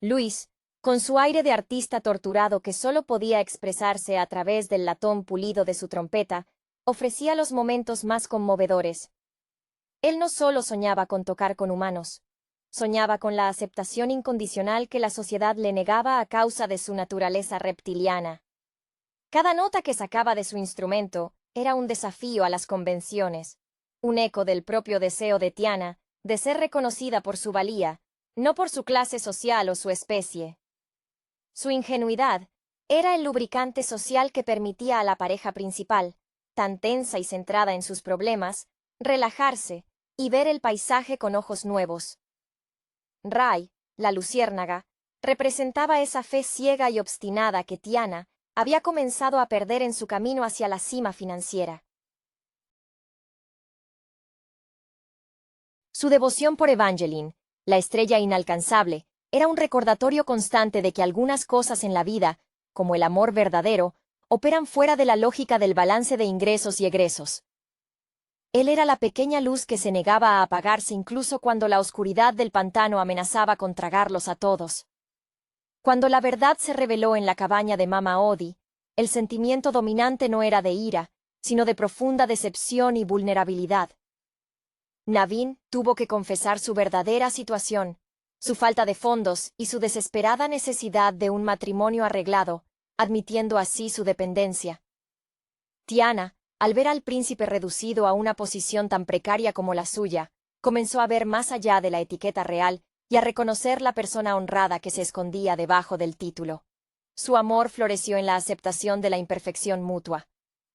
Luis, con su aire de artista torturado que solo podía expresarse a través del latón pulido de su trompeta, ofrecía los momentos más conmovedores. Él no solo soñaba con tocar con humanos, soñaba con la aceptación incondicional que la sociedad le negaba a causa de su naturaleza reptiliana. Cada nota que sacaba de su instrumento era un desafío a las convenciones, un eco del propio deseo de Tiana de ser reconocida por su valía, no por su clase social o su especie. Su ingenuidad era el lubricante social que permitía a la pareja principal, tan tensa y centrada en sus problemas, relajarse y ver el paisaje con ojos nuevos. Ray, la luciérnaga, representaba esa fe ciega y obstinada que Tiana había comenzado a perder en su camino hacia la cima financiera. Su devoción por Evangeline, la estrella inalcanzable, era un recordatorio constante de que algunas cosas en la vida, como el amor verdadero, operan fuera de la lógica del balance de ingresos y egresos. Él era la pequeña luz que se negaba a apagarse incluso cuando la oscuridad del pantano amenazaba con tragarlos a todos. Cuando la verdad se reveló en la cabaña de Mama Odie, el sentimiento dominante no era de ira, sino de profunda decepción y vulnerabilidad. Naveen tuvo que confesar su verdadera situación, su falta de fondos y su desesperada necesidad de un matrimonio arreglado, admitiendo así su dependencia. Tiana, al ver al príncipe reducido a una posición tan precaria como la suya, comenzó a ver más allá de la etiqueta real y a reconocer la persona honrada que se escondía debajo del título. Su amor floreció en la aceptación de la imperfección mutua.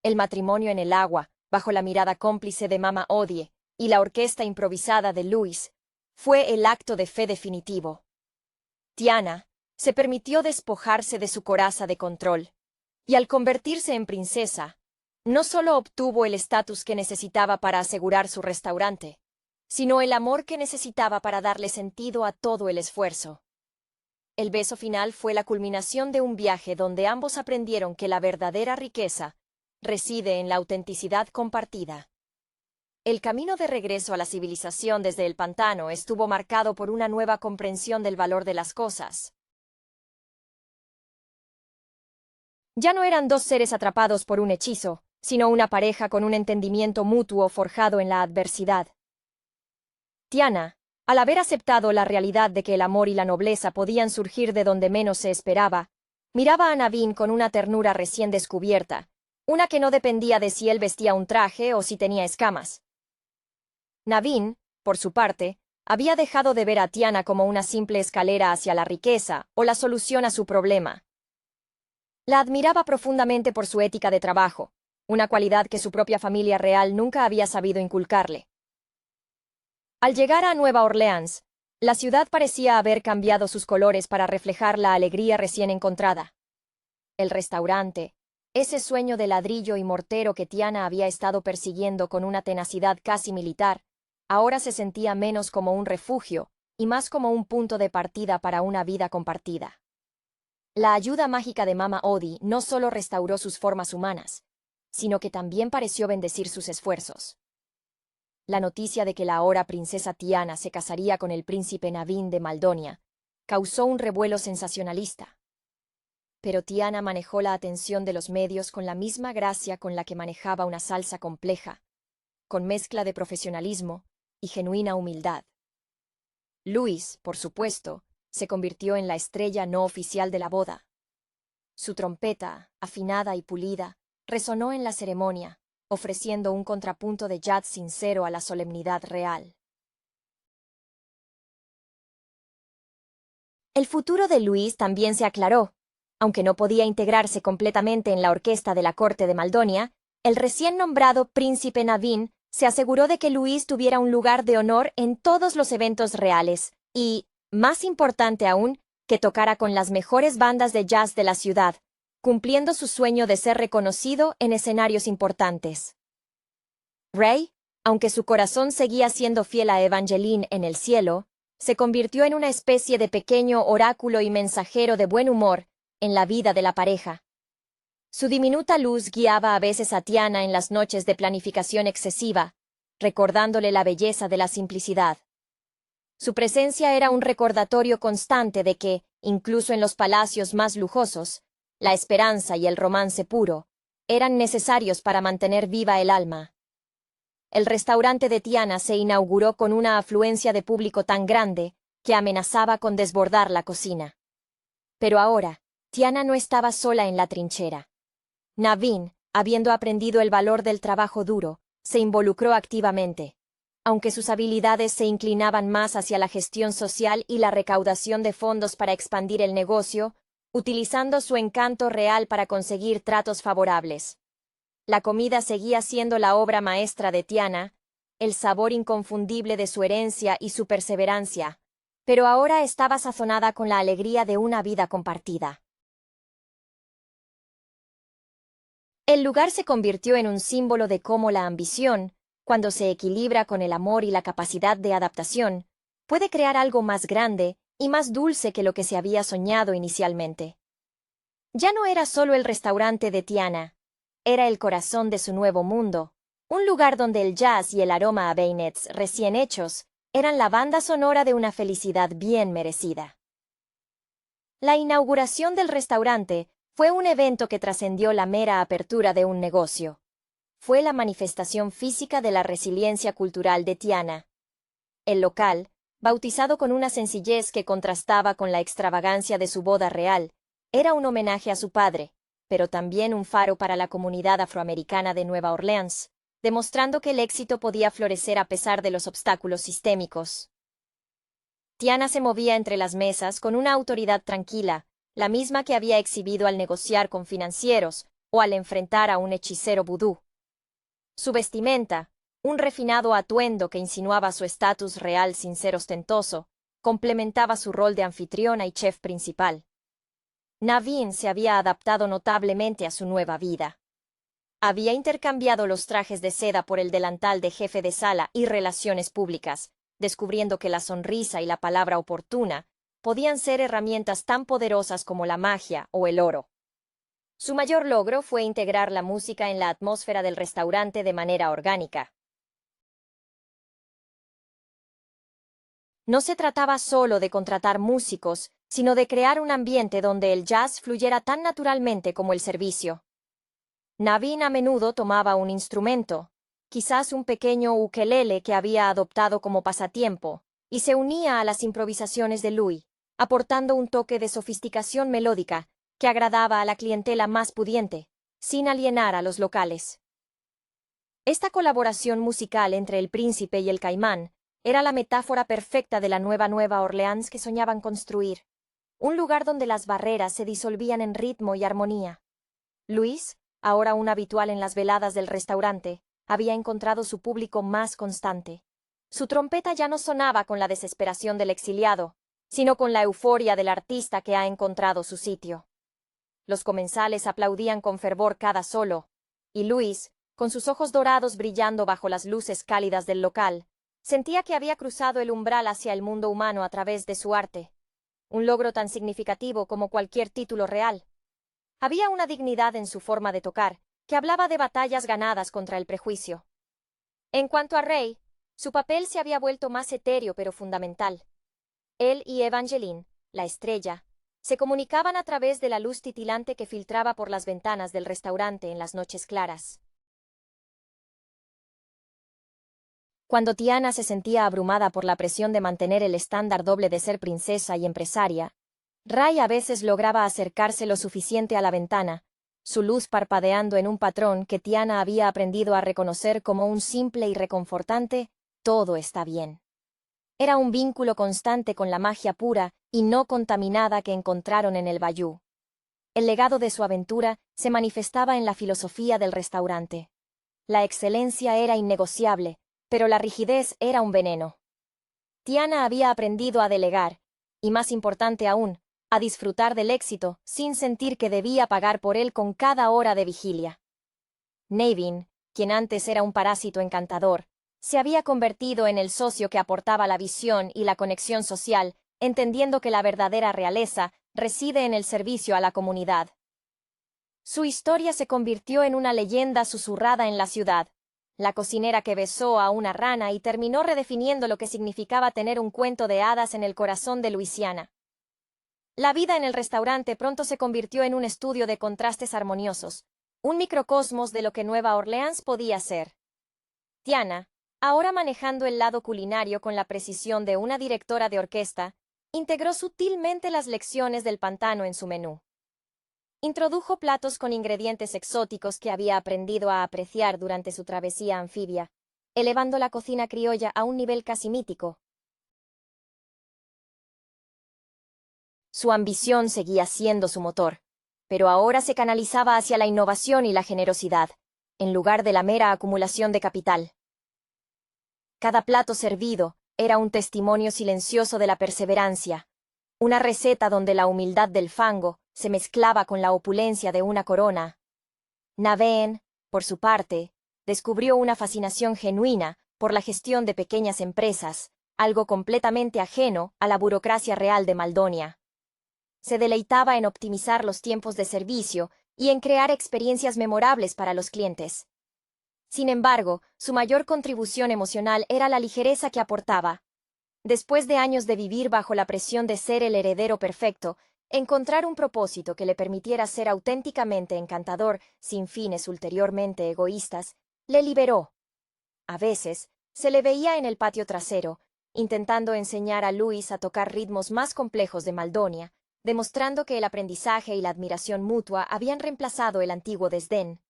El matrimonio en el agua, bajo la mirada cómplice de Mama Odie, y la orquesta improvisada de Louis, fue el acto de fe definitivo. Tiana se permitió despojarse de su coraza de control, y al convertirse en princesa, no solo obtuvo el estatus que necesitaba para asegurar su restaurante, sino el amor que necesitaba para darle sentido a todo el esfuerzo. El beso final fue la culminación de un viaje donde ambos aprendieron que la verdadera riqueza reside en la autenticidad compartida. El camino de regreso a la civilización desde el pantano estuvo marcado por una nueva comprensión del valor de las cosas. Ya no eran dos seres atrapados por un hechizo, sino una pareja con un entendimiento mutuo forjado en la adversidad. Tiana, al haber aceptado la realidad de que el amor y la nobleza podían surgir de donde menos se esperaba, miraba a Naveen con una ternura recién descubierta, una que no dependía de si él vestía un traje o si tenía escamas. Naveen, por su parte, había dejado de ver a Tiana como una simple escalera hacia la riqueza o la solución a su problema. La admiraba profundamente por su ética de trabajo, una cualidad que su propia familia real nunca había sabido inculcarle. Al llegar a Nueva Orleans, la ciudad parecía haber cambiado sus colores para reflejar la alegría recién encontrada. El restaurante, ese sueño de ladrillo y mortero que Tiana había estado persiguiendo con una tenacidad casi militar, ahora se sentía menos como un refugio y más como un punto de partida para una vida compartida. La ayuda mágica de Mama Odie no solo restauró sus formas humanas, sino que también pareció bendecir sus esfuerzos. La noticia de que la ahora princesa Tiana se casaría con el príncipe Naveen de Maldonia causó un revuelo sensacionalista. Pero Tiana manejó la atención de los medios con la misma gracia con la que manejaba una salsa compleja, con mezcla de profesionalismo y genuina humildad. Louis, por supuesto, se convirtió en la estrella no oficial de la boda. Su trompeta, afinada y pulida, resonó en la ceremonia, ofreciendo un contrapunto de jazz sincero a la solemnidad real. El futuro de Louis también se aclaró. Aunque no podía integrarse completamente en la orquesta de la corte de Maldonia, el recién nombrado príncipe Naveen se aseguró de que Louis tuviera un lugar de honor en todos los eventos reales y, más importante aún, que tocara con las mejores bandas de jazz de la ciudad, cumpliendo su sueño de ser reconocido en escenarios importantes. Ray, aunque su corazón seguía siendo fiel a Evangeline en el cielo, se convirtió en una especie de pequeño oráculo y mensajero de buen humor en la vida de la pareja. Su diminuta luz guiaba a veces a Tiana en las noches de planificación excesiva, recordándole la belleza de la simplicidad. Su presencia era un recordatorio constante de que, incluso en los palacios más lujosos, la esperanza y el romance puro eran necesarios para mantener viva el alma. El restaurante de Tiana se inauguró con una afluencia de público tan grande que amenazaba con desbordar la cocina. Pero ahora, Tiana no estaba sola en la trinchera. Naveen, habiendo aprendido el valor del trabajo duro, se involucró activamente. Aunque sus habilidades se inclinaban más hacia la gestión social y la recaudación de fondos para expandir el negocio, utilizando su encanto real para conseguir tratos favorables. La comida seguía siendo la obra maestra de Tiana, el sabor inconfundible de su herencia y su perseverancia, pero ahora estaba sazonada con la alegría de una vida compartida. El lugar se convirtió en un símbolo de cómo la ambición, cuando se equilibra con el amor y la capacidad de adaptación, puede crear algo más grande y más dulce que lo que se había soñado inicialmente. Ya no era solo el restaurante de Tiana, era el corazón de su nuevo mundo, un lugar donde el jazz y el aroma a beignets recién hechos eran la banda sonora de una felicidad bien merecida. La inauguración del restaurante fue un evento que trascendió la mera apertura de un negocio. Fue la manifestación física de la resiliencia cultural de Tiana. El local, bautizado con una sencillez que contrastaba con la extravagancia de su boda real, era un homenaje a su padre, pero también un faro para la comunidad afroamericana de Nueva Orleans, demostrando que el éxito podía florecer a pesar de los obstáculos sistémicos. Tiana se movía entre las mesas con una autoridad tranquila, la misma que había exhibido al negociar con financieros o al enfrentar a un hechicero vudú. Su vestimenta, un refinado atuendo que insinuaba su estatus real sin ser ostentoso, complementaba su rol de anfitriona y chef principal. Naveen se había adaptado notablemente a su nueva vida. Había intercambiado los trajes de seda por el delantal de jefe de sala y relaciones públicas, descubriendo que la sonrisa y la palabra oportuna podían ser herramientas tan poderosas como la magia o el oro. Su mayor logro fue integrar la música en la atmósfera del restaurante de manera orgánica. No se trataba solo de contratar músicos, sino de crear un ambiente donde el jazz fluyera tan naturalmente como el servicio. Naveen a menudo tomaba un instrumento, quizás un pequeño ukelele que había adoptado como pasatiempo, y se unía a las improvisaciones de Louis, aportando un toque de sofisticación melódica que agradaba a la clientela más pudiente, sin alienar a los locales. Esta colaboración musical entre el príncipe y el caimán era la metáfora perfecta de la Nueva Orleans que soñaban construir, un lugar donde las barreras se disolvían en ritmo y armonía. Louis, ahora un habitual en las veladas del restaurante, había encontrado su público más constante. Su trompeta ya no sonaba con la desesperación del exiliado, sino con la euforia del artista que ha encontrado su sitio. Los comensales aplaudían con fervor cada solo, y Louis, con sus ojos dorados brillando bajo las luces cálidas del local, Sentía que había cruzado el umbral hacia el mundo humano a través de su arte, un logro tan significativo como cualquier título real. Había una dignidad en su forma de tocar, que hablaba de batallas ganadas contra el prejuicio. En cuanto a Ray, su papel se había vuelto más etéreo pero fundamental. Él y Evangeline, la estrella, se comunicaban a través de la luz titilante que filtraba por las ventanas del restaurante en las noches claras. Cuando Tiana se sentía abrumada por la presión de mantener el estándar doble de ser princesa y empresaria, Ray a veces lograba acercarse lo suficiente a la ventana, su luz parpadeando en un patrón que Tiana había aprendido a reconocer como un simple y reconfortante «todo está bien». Era un vínculo constante con la magia pura y no contaminada que encontraron en el bayou. El legado de su aventura se manifestaba en la filosofía del restaurante. La excelencia era innegociable, pero la rigidez era un veneno. Tiana había aprendido a delegar, y más importante aún, a disfrutar del éxito sin sentir que debía pagar por él con cada hora de vigilia. Navin, quien antes era un parásito encantador, se había convertido en el socio que aportaba la visión y la conexión social, entendiendo que la verdadera realeza reside en el servicio a la comunidad. Su historia se convirtió en una leyenda susurrada en la ciudad, la cocinera que besó a una rana y terminó redefiniendo lo que significaba tener un cuento de hadas en el corazón de Luisiana. La vida en el restaurante pronto se convirtió en un estudio de contrastes armoniosos, un microcosmos de lo que Nueva Orleans podía ser. Tiana, ahora manejando el lado culinario con la precisión de una directora de orquesta, integró sutilmente las lecciones del pantano en su menú. Introdujo platos con ingredientes exóticos que había aprendido a apreciar durante su travesía anfibia, elevando la cocina criolla a un nivel casi mítico. Su ambición seguía siendo su motor, pero ahora se canalizaba hacia la innovación y la generosidad, en lugar de la mera acumulación de capital. Cada plato servido era un testimonio silencioso de la perseverancia, una receta donde la humildad del fango se mezclaba con la opulencia de una corona. Naveen, por su parte, descubrió una fascinación genuina por la gestión de pequeñas empresas, algo completamente ajeno a la burocracia real de Maldonia. Se deleitaba en optimizar los tiempos de servicio y en crear experiencias memorables para los clientes. Sin embargo, su mayor contribución emocional era la ligereza que aportaba. Después de años de vivir bajo la presión de ser el heredero perfecto, encontrar un propósito que le permitiera ser auténticamente encantador, sin fines ulteriormente egoístas, le liberó. A veces, se le veía en el patio trasero, intentando enseñar a Luis a tocar ritmos más complejos de Maldonia, demostrando que el aprendizaje y la admiración mutua habían reemplazado el antiguo desdén.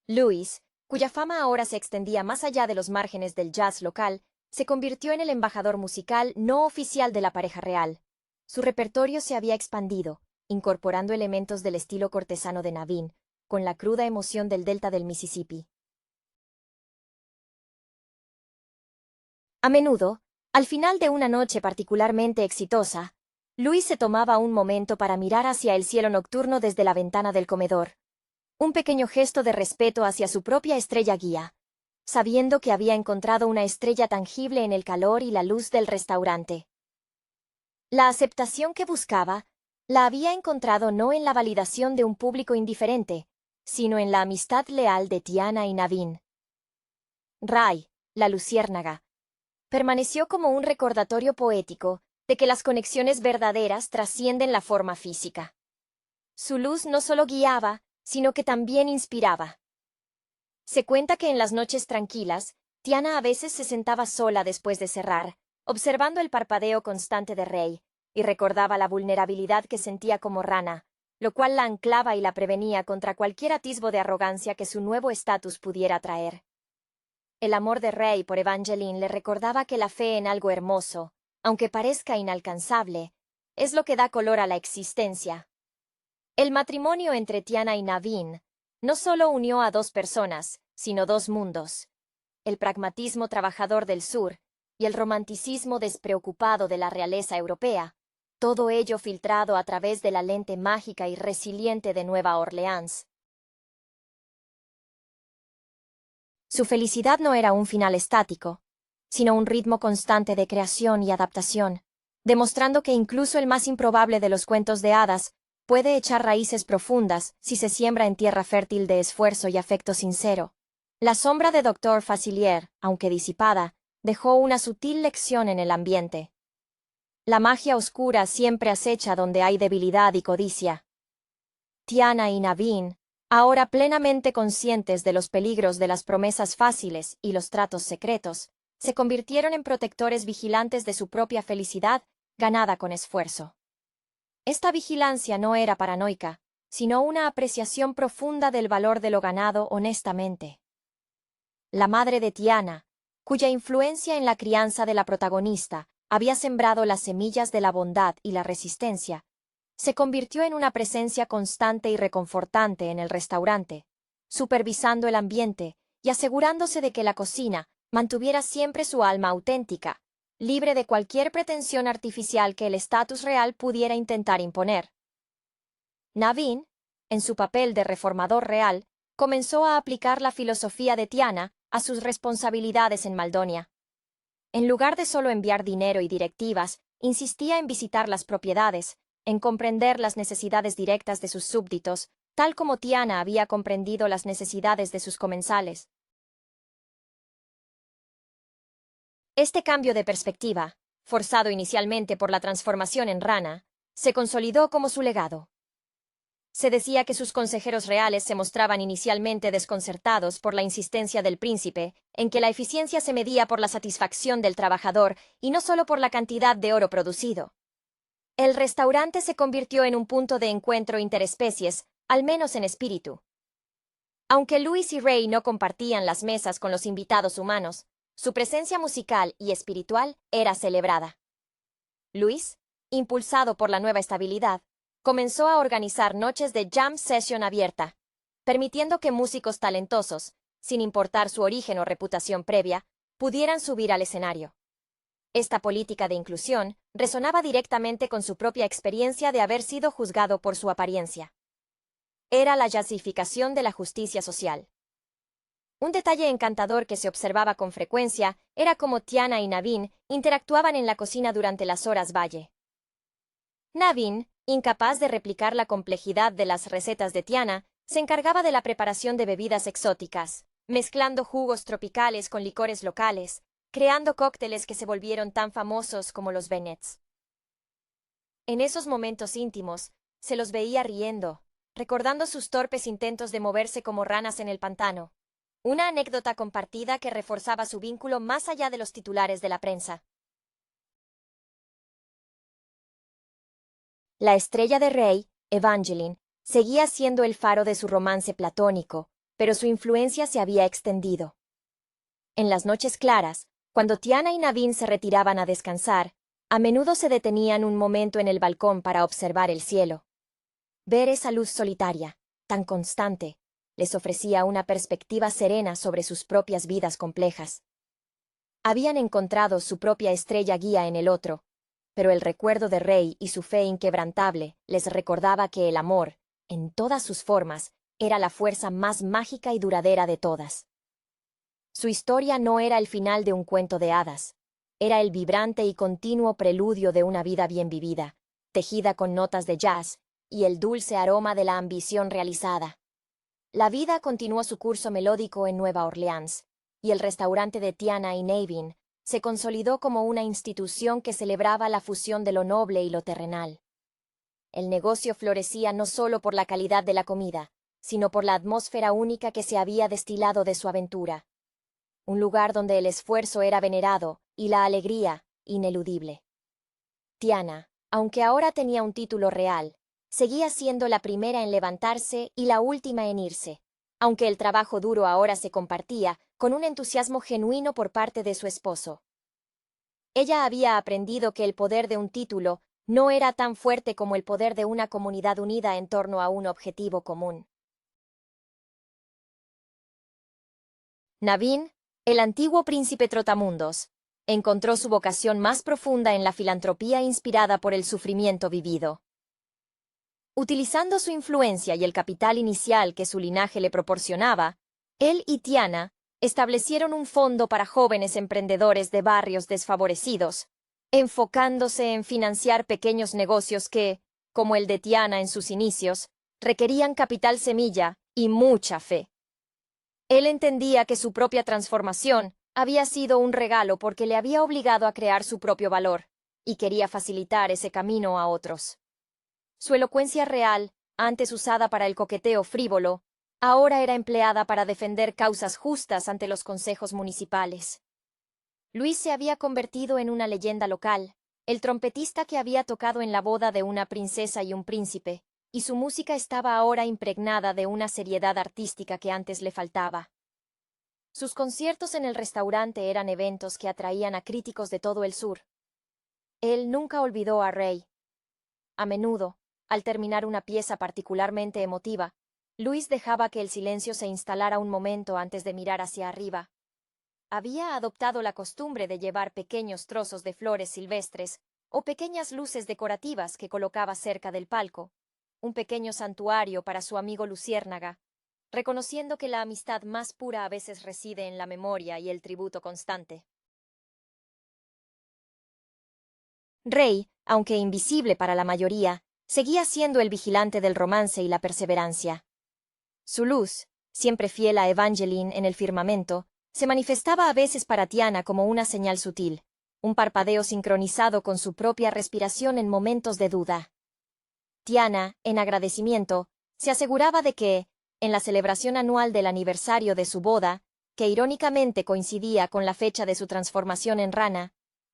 Luis, cuya fama ahora se extendía más allá de los márgenes del jazz local, se convirtió en el embajador musical no oficial de la pareja real. Su repertorio se había expandido, incorporando elementos del estilo cortesano de Naveen, con la cruda emoción del delta del Mississippi. A menudo, al final de una noche particularmente exitosa, Luis se tomaba un momento para mirar hacia el cielo nocturno desde la ventana del comedor. Un pequeño gesto de respeto hacia su propia estrella guía, sabiendo que había encontrado una estrella tangible en el calor y la luz del restaurante. La aceptación que buscaba la había encontrado no en la validación de un público indiferente, sino en la amistad leal de Tiana y Naveen. Ray, la luciérnaga, permaneció como un recordatorio poético de que las conexiones verdaderas trascienden la forma física. Su luz no solo guiaba, sino que también inspiraba. Se cuenta que en las noches tranquilas, Tiana a veces se sentaba sola después de cerrar, observando el parpadeo constante de Ray, y recordaba la vulnerabilidad que sentía como rana, lo cual la anclaba y la prevenía contra cualquier atisbo de arrogancia que su nuevo estatus pudiera traer. El amor de Ray por Evangeline le recordaba que la fe en algo hermoso, aunque parezca inalcanzable, es lo que da color a la existencia. El matrimonio entre Tiana y Naveen no solo unió a dos personas, sino dos mundos: el pragmatismo trabajador del sur y el romanticismo despreocupado de la realeza europea, todo ello filtrado a través de la lente mágica y resiliente de Nueva Orleans. Su felicidad no era un final estático, sino un ritmo constante de creación y adaptación, demostrando que incluso el más improbable de los cuentos de hadas puede echar raíces profundas si se siembra en tierra fértil de esfuerzo y afecto sincero. La sombra de Dr. Facilier, aunque disipada, dejó una sutil lección en el ambiente. La magia oscura siempre acecha donde hay debilidad y codicia. Tiana y Naveen, ahora plenamente conscientes de los peligros de las promesas fáciles y los tratos secretos, se convirtieron en protectores vigilantes de su propia felicidad, ganada con esfuerzo. Esta vigilancia no era paranoica, sino una apreciación profunda del valor de lo ganado honestamente. La madre de Tiana, cuya influencia en la crianza de la protagonista había sembrado las semillas de la bondad y la resistencia, se convirtió en una presencia constante y reconfortante en el restaurante, supervisando el ambiente y asegurándose de que la cocina mantuviera siempre su alma auténtica, libre de cualquier pretensión artificial que el estatus real pudiera intentar imponer. Naveen, en su papel de reformador real, comenzó a aplicar la filosofía de Tiana a sus responsabilidades en Maldonia. En lugar de solo enviar dinero y directivas, insistía en visitar las propiedades, en comprender las necesidades directas de sus súbditos, tal como Tiana había comprendido las necesidades de sus comensales. Este cambio de perspectiva, forzado inicialmente por la transformación en rana, se consolidó como su legado. Se decía que sus consejeros reales se mostraban inicialmente desconcertados por la insistencia del príncipe en que la eficiencia se medía por la satisfacción del trabajador y no solo por la cantidad de oro producido. El restaurante se convirtió en un punto de encuentro interespecies, al menos en espíritu. Aunque Louis y Ray no compartían las mesas con los invitados humanos, su presencia musical y espiritual era celebrada. Louis, impulsado por la nueva estabilidad, comenzó a organizar noches de jam session abierta, permitiendo que músicos talentosos, sin importar su origen o reputación previa, pudieran subir al escenario. Esta política de inclusión resonaba directamente con su propia experiencia de haber sido juzgado por su apariencia. Era la jazzificación de la justicia social. Un detalle encantador que se observaba con frecuencia era cómo Tiana y Naveen interactuaban en la cocina durante las horas valle. Naveen, incapaz de replicar la complejidad de las recetas de Tiana, se encargaba de la preparación de bebidas exóticas, mezclando jugos tropicales con licores locales, creando cócteles que se volvieron tan famosos como los Bennets. En esos momentos íntimos, se los veía riendo, recordando sus torpes intentos de moverse como ranas en el pantano, una anécdota compartida que reforzaba su vínculo más allá de los titulares de la prensa. La estrella de Ray, Evangeline, seguía siendo el faro de su romance platónico, pero su influencia se había extendido. En las noches claras, cuando Tiana y Naveen se retiraban a descansar, a menudo se detenían un momento en el balcón para observar el cielo. Ver esa luz solitaria, tan constante, les ofrecía una perspectiva serena sobre sus propias vidas complejas. Habían encontrado su propia estrella guía en el otro, pero el recuerdo de Ray y su fe inquebrantable les recordaba que el amor, en todas sus formas, era la fuerza más mágica y duradera de todas. Su historia no era el final de un cuento de hadas, era el vibrante y continuo preludio de una vida bien vivida, tejida con notas de jazz y el dulce aroma de la ambición realizada. La vida continuó su curso melódico en Nueva Orleans, y el restaurante de Tiana y Naveen se consolidó como una institución que celebraba la fusión de lo noble y lo terrenal. El negocio florecía no solo por la calidad de la comida, sino por la atmósfera única que se había destilado de su aventura. Un lugar donde el esfuerzo era venerado y la alegría ineludible. Tiana, aunque ahora tenía un título real, seguía siendo la primera en levantarse y la última en irse, aunque el trabajo duro ahora se compartía con un entusiasmo genuino por parte de su esposo. Ella había aprendido que el poder de un título no era tan fuerte como el poder de una comunidad unida en torno a un objetivo común. Naveen, el antiguo príncipe trotamundos, encontró su vocación más profunda en la filantropía inspirada por el sufrimiento vivido. Utilizando su influencia y el capital inicial que su linaje le proporcionaba, él y Tiana establecieron un fondo para jóvenes emprendedores de barrios desfavorecidos, enfocándose en financiar pequeños negocios que, como el de Tiana en sus inicios, requerían capital semilla y mucha fe. Él entendía que su propia transformación había sido un regalo porque le había obligado a crear su propio valor, y quería facilitar ese camino a otros. Su elocuencia real, antes usada para el coqueteo frívolo, ahora era empleada para defender causas justas ante los consejos municipales. Luis se había convertido en una leyenda local, el trompetista que había tocado en la boda de una princesa y un príncipe, y su música estaba ahora impregnada de una seriedad artística que antes le faltaba. Sus conciertos en el restaurante eran eventos que atraían a críticos de todo el sur. Él nunca olvidó a Ray. A menudo, al terminar una pieza particularmente emotiva, Luis dejaba que el silencio se instalara un momento antes de mirar hacia arriba. Había adoptado la costumbre de llevar pequeños trozos de flores silvestres o pequeñas luces decorativas que colocaba cerca del palco, un pequeño santuario para su amigo Luciérnaga, reconociendo que la amistad más pura a veces reside en la memoria y el tributo constante. Rey, aunque invisible para la mayoría, seguía siendo el vigilante del romance y la perseverancia. Su luz, siempre fiel a Evangeline en el firmamento, se manifestaba a veces para Tiana como una señal sutil, un parpadeo sincronizado con su propia respiración en momentos de duda. Tiana, en agradecimiento, se aseguraba de que, en la celebración anual del aniversario de su boda, que irónicamente coincidía con la fecha de su transformación en rana,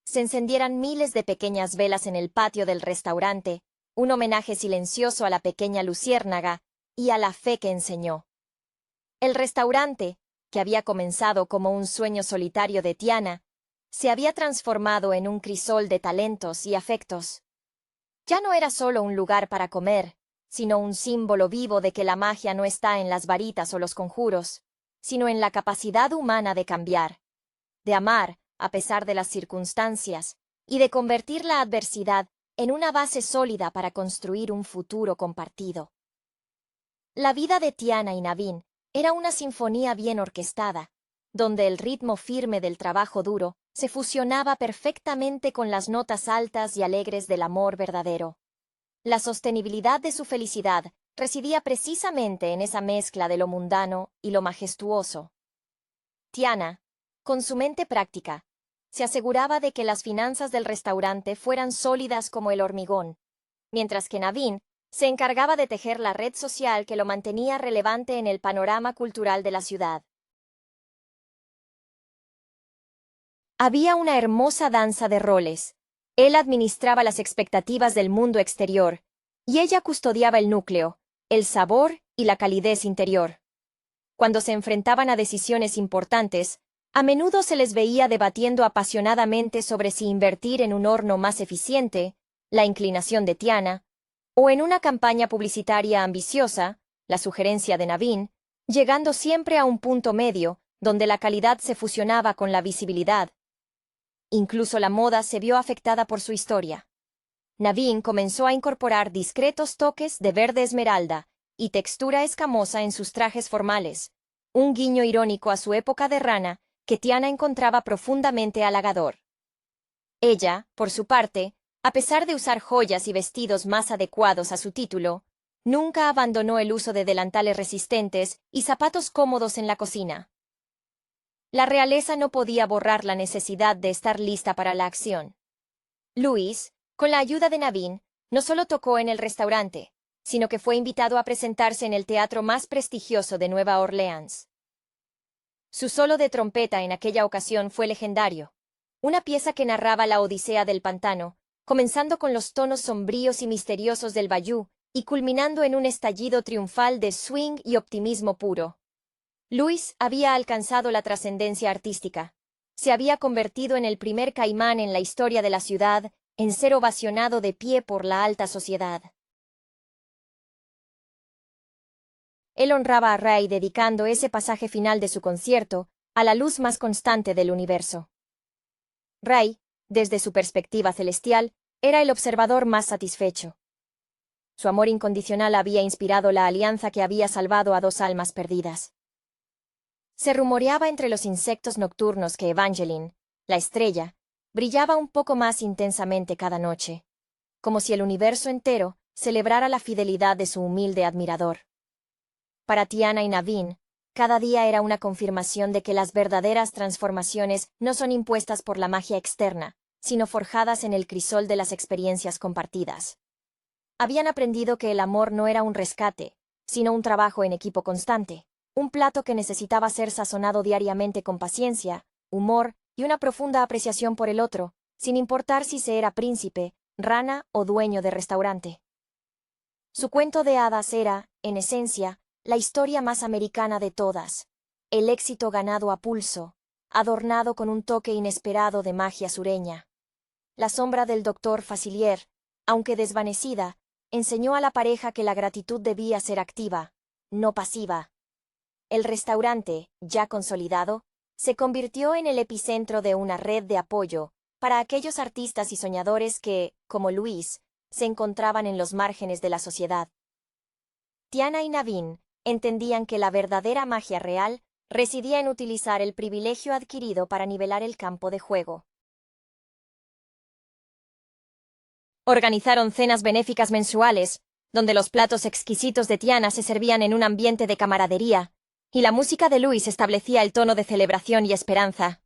se encendieran miles de pequeñas velas en el patio del restaurante, un homenaje silencioso a la pequeña luciérnaga y a la fe que enseñó. El restaurante, que había comenzado como un sueño solitario de Tiana, se había transformado en un crisol de talentos y afectos. Ya no era solo un lugar para comer, sino un símbolo vivo de que la magia no está en las varitas o los conjuros, sino en la capacidad humana de cambiar, de amar a pesar de las circunstancias, y de convertir la adversidad en una base sólida para construir un futuro compartido. La vida de Tiana y Naveen era una sinfonía bien orquestada, donde el ritmo firme del trabajo duro se fusionaba perfectamente con las notas altas y alegres del amor verdadero. La sostenibilidad de su felicidad residía precisamente en esa mezcla de lo mundano y lo majestuoso. Tiana, con su mente práctica, se aseguraba de que las finanzas del restaurante fueran sólidas como el hormigón, mientras que Naveen se encargaba de tejer la red social que lo mantenía relevante en el panorama cultural de la ciudad. Había una hermosa danza de roles. Él administraba las expectativas del mundo exterior, y ella custodiaba el núcleo, el sabor y la calidez interior. Cuando se enfrentaban a decisiones importantes, a menudo se les veía debatiendo apasionadamente sobre si invertir en un horno más eficiente, la inclinación de Tiana, o en una campaña publicitaria ambiciosa, la sugerencia de Naveen, llegando siempre a un punto medio, donde la calidad se fusionaba con la visibilidad. Incluso la moda se vio afectada por su historia. Naveen comenzó a incorporar discretos toques de verde esmeralda y textura escamosa en sus trajes formales, un guiño irónico a su época de rana que Tiana encontraba profundamente halagador. Ella, por su parte, a pesar de usar joyas y vestidos más adecuados a su título, nunca abandonó el uso de delantales resistentes y zapatos cómodos en la cocina. La realeza no podía borrar la necesidad de estar lista para la acción. Luis, con la ayuda de Naveen, no solo tocó en el restaurante, sino que fue invitado a presentarse en el teatro más prestigioso de Nueva Orleans. Su solo de trompeta en aquella ocasión fue legendario, una pieza que narraba la odisea del pantano, comenzando con los tonos sombríos y misteriosos del bayou y culminando en un estallido triunfal de swing y optimismo puro. Luis había alcanzado la trascendencia artística. Se había convertido en el primer caimán en la historia de la ciudad en ser ovacionado de pie por la alta sociedad. Él honraba a Ray dedicando ese pasaje final de su concierto a la luz más constante del universo. Ray, desde su perspectiva celestial, era el observador más satisfecho. Su amor incondicional había inspirado la alianza que había salvado a dos almas perdidas. Se rumoreaba entre los insectos nocturnos que Evangeline, la estrella, brillaba un poco más intensamente cada noche, como si el universo entero celebrara la fidelidad de su humilde admirador. Para Tiana y Naveen, cada día era una confirmación de que las verdaderas transformaciones no son impuestas por la magia externa, sino forjadas en el crisol de las experiencias compartidas. Habían aprendido que el amor no era un rescate, sino un trabajo en equipo constante, un plato que necesitaba ser sazonado diariamente con paciencia, humor y una profunda apreciación por el otro, sin importar si se era príncipe, rana o dueño de restaurante. Su cuento de hadas era, en esencia, la historia más americana de todas, el éxito ganado a pulso, adornado con un toque inesperado de magia sureña. La sombra del doctor Facilier, aunque desvanecida, enseñó a la pareja que la gratitud debía ser activa, no pasiva. El restaurante, ya consolidado, se convirtió en el epicentro de una red de apoyo para aquellos artistas y soñadores que, como Luis, se encontraban en los márgenes de la sociedad. Tiana y Naveen entendían que la verdadera magia real residía en utilizar el privilegio adquirido para nivelar el campo de juego. Organizaron cenas benéficas mensuales, donde los platos exquisitos de Tiana se servían en un ambiente de camaradería, y la música de Luis establecía el tono de celebración y esperanza.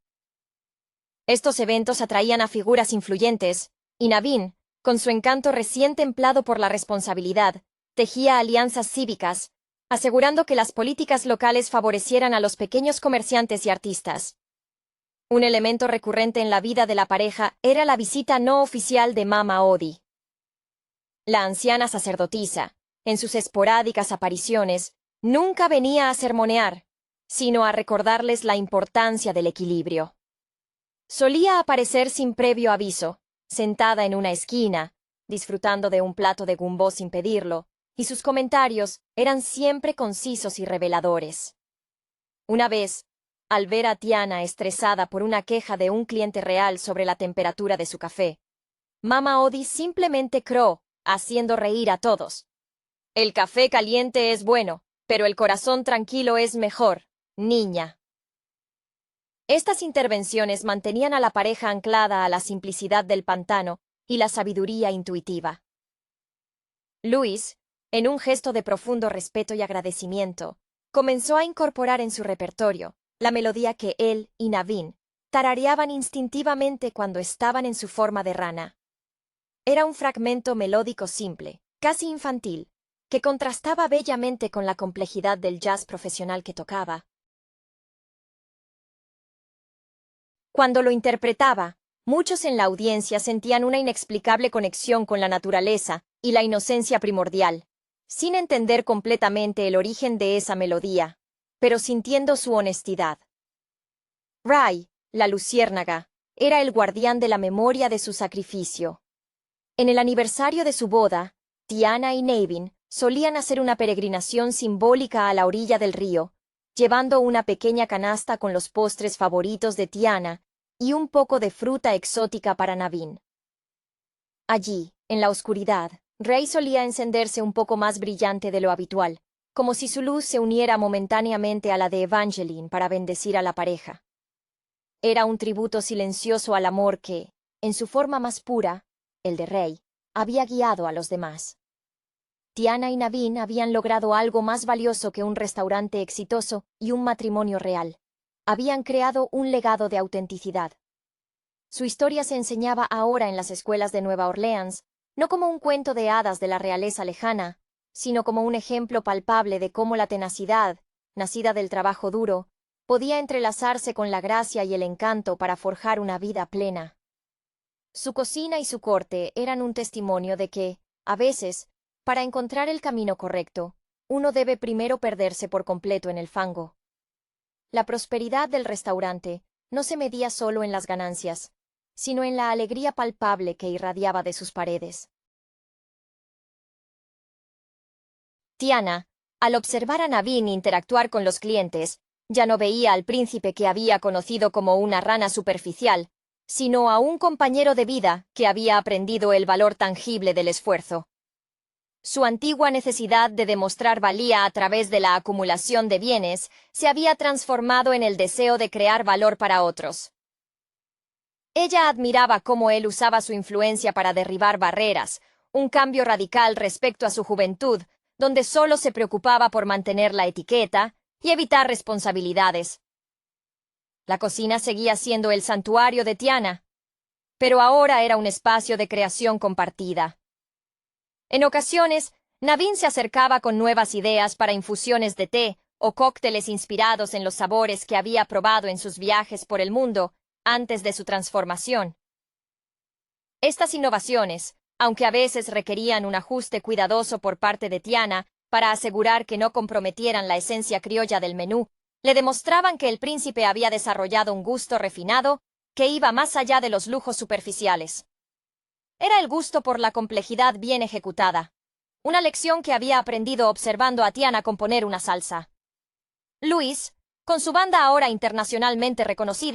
Estos eventos atraían a figuras influyentes, y Naveen, con su encanto recién templado por la responsabilidad, tejía alianzas cívicas, asegurando que las políticas locales favorecieran a los pequeños comerciantes y artistas. Un elemento recurrente en la vida de la pareja era la visita no oficial de Mama Odie. La anciana sacerdotisa, en sus esporádicas apariciones, nunca venía a sermonear, sino a recordarles la importancia del equilibrio. Solía aparecer sin previo aviso, sentada en una esquina, disfrutando de un plato de gumbó sin pedirlo, y sus comentarios eran siempre concisos y reveladores. Una vez, al ver a Tiana estresada por una queja de un cliente real sobre la temperatura de su café, Mama Odie simplemente croó, haciendo reír a todos. El café caliente es bueno, pero el corazón tranquilo es mejor, niña. Estas intervenciones mantenían a la pareja anclada a la simplicidad del pantano y la sabiduría intuitiva. Luis, en un gesto de profundo respeto y agradecimiento, comenzó a incorporar en su repertorio la melodía que él y Naveen tarareaban instintivamente cuando estaban en su forma de rana. Era un fragmento melódico simple, casi infantil, que contrastaba bellamente con la complejidad del jazz profesional que tocaba. Cuando lo interpretaba, muchos en la audiencia sentían una inexplicable conexión con la naturaleza y la inocencia primordial, sin entender completamente el origen de esa melodía, pero sintiendo su honestidad. Ray, la luciérnaga, era el guardián de la memoria de su sacrificio. En el aniversario de su boda, Tiana y Naveen solían hacer una peregrinación simbólica a la orilla del río, llevando una pequeña canasta con los postres favoritos de Tiana y un poco de fruta exótica para Naveen. Allí, en la oscuridad, Ray solía encenderse un poco más brillante de lo habitual, como si su luz se uniera momentáneamente a la de Evangeline para bendecir a la pareja. Era un tributo silencioso al amor que, en su forma más pura, el de Ray, había guiado a los demás. Tiana y Naveen habían logrado algo más valioso que un restaurante exitoso y un matrimonio real. Habían creado un legado de autenticidad. Su historia se enseñaba ahora en las escuelas de Nueva Orleans, no como un cuento de hadas de la realeza lejana, sino como un ejemplo palpable de cómo la tenacidad, nacida del trabajo duro, podía entrelazarse con la gracia y el encanto para forjar una vida plena. Su cocina y su corte eran un testimonio de que, a veces, para encontrar el camino correcto, uno debe primero perderse por completo en el fango. La prosperidad del restaurante no se medía solo en las ganancias, sino en la alegría palpable que irradiaba de sus paredes. Tiana, al observar a Naveen interactuar con los clientes, ya no veía al príncipe que había conocido como una rana superficial, sino a un compañero de vida que había aprendido el valor tangible del esfuerzo. Su antigua necesidad de demostrar valía a través de la acumulación de bienes se había transformado en el deseo de crear valor para otros. Ella admiraba cómo él usaba su influencia para derribar barreras, un cambio radical respecto a su juventud, donde solo se preocupaba por mantener la etiqueta y evitar responsabilidades. La cocina seguía siendo el santuario de Tiana, pero ahora era un espacio de creación compartida. En ocasiones, Naveen se acercaba con nuevas ideas para infusiones de té o cócteles inspirados en los sabores que había probado en sus viajes por el mundo antes de su transformación. Estas innovaciones, aunque a veces requerían un ajuste cuidadoso por parte de Tiana para asegurar que no comprometieran la esencia criolla del menú, le demostraban que el príncipe había desarrollado un gusto refinado que iba más allá de los lujos superficiales. Era el gusto por la complejidad bien ejecutada, una lección que había aprendido observando a Tiana componer una salsa. Luis, con su banda ahora internacionalmente reconocida,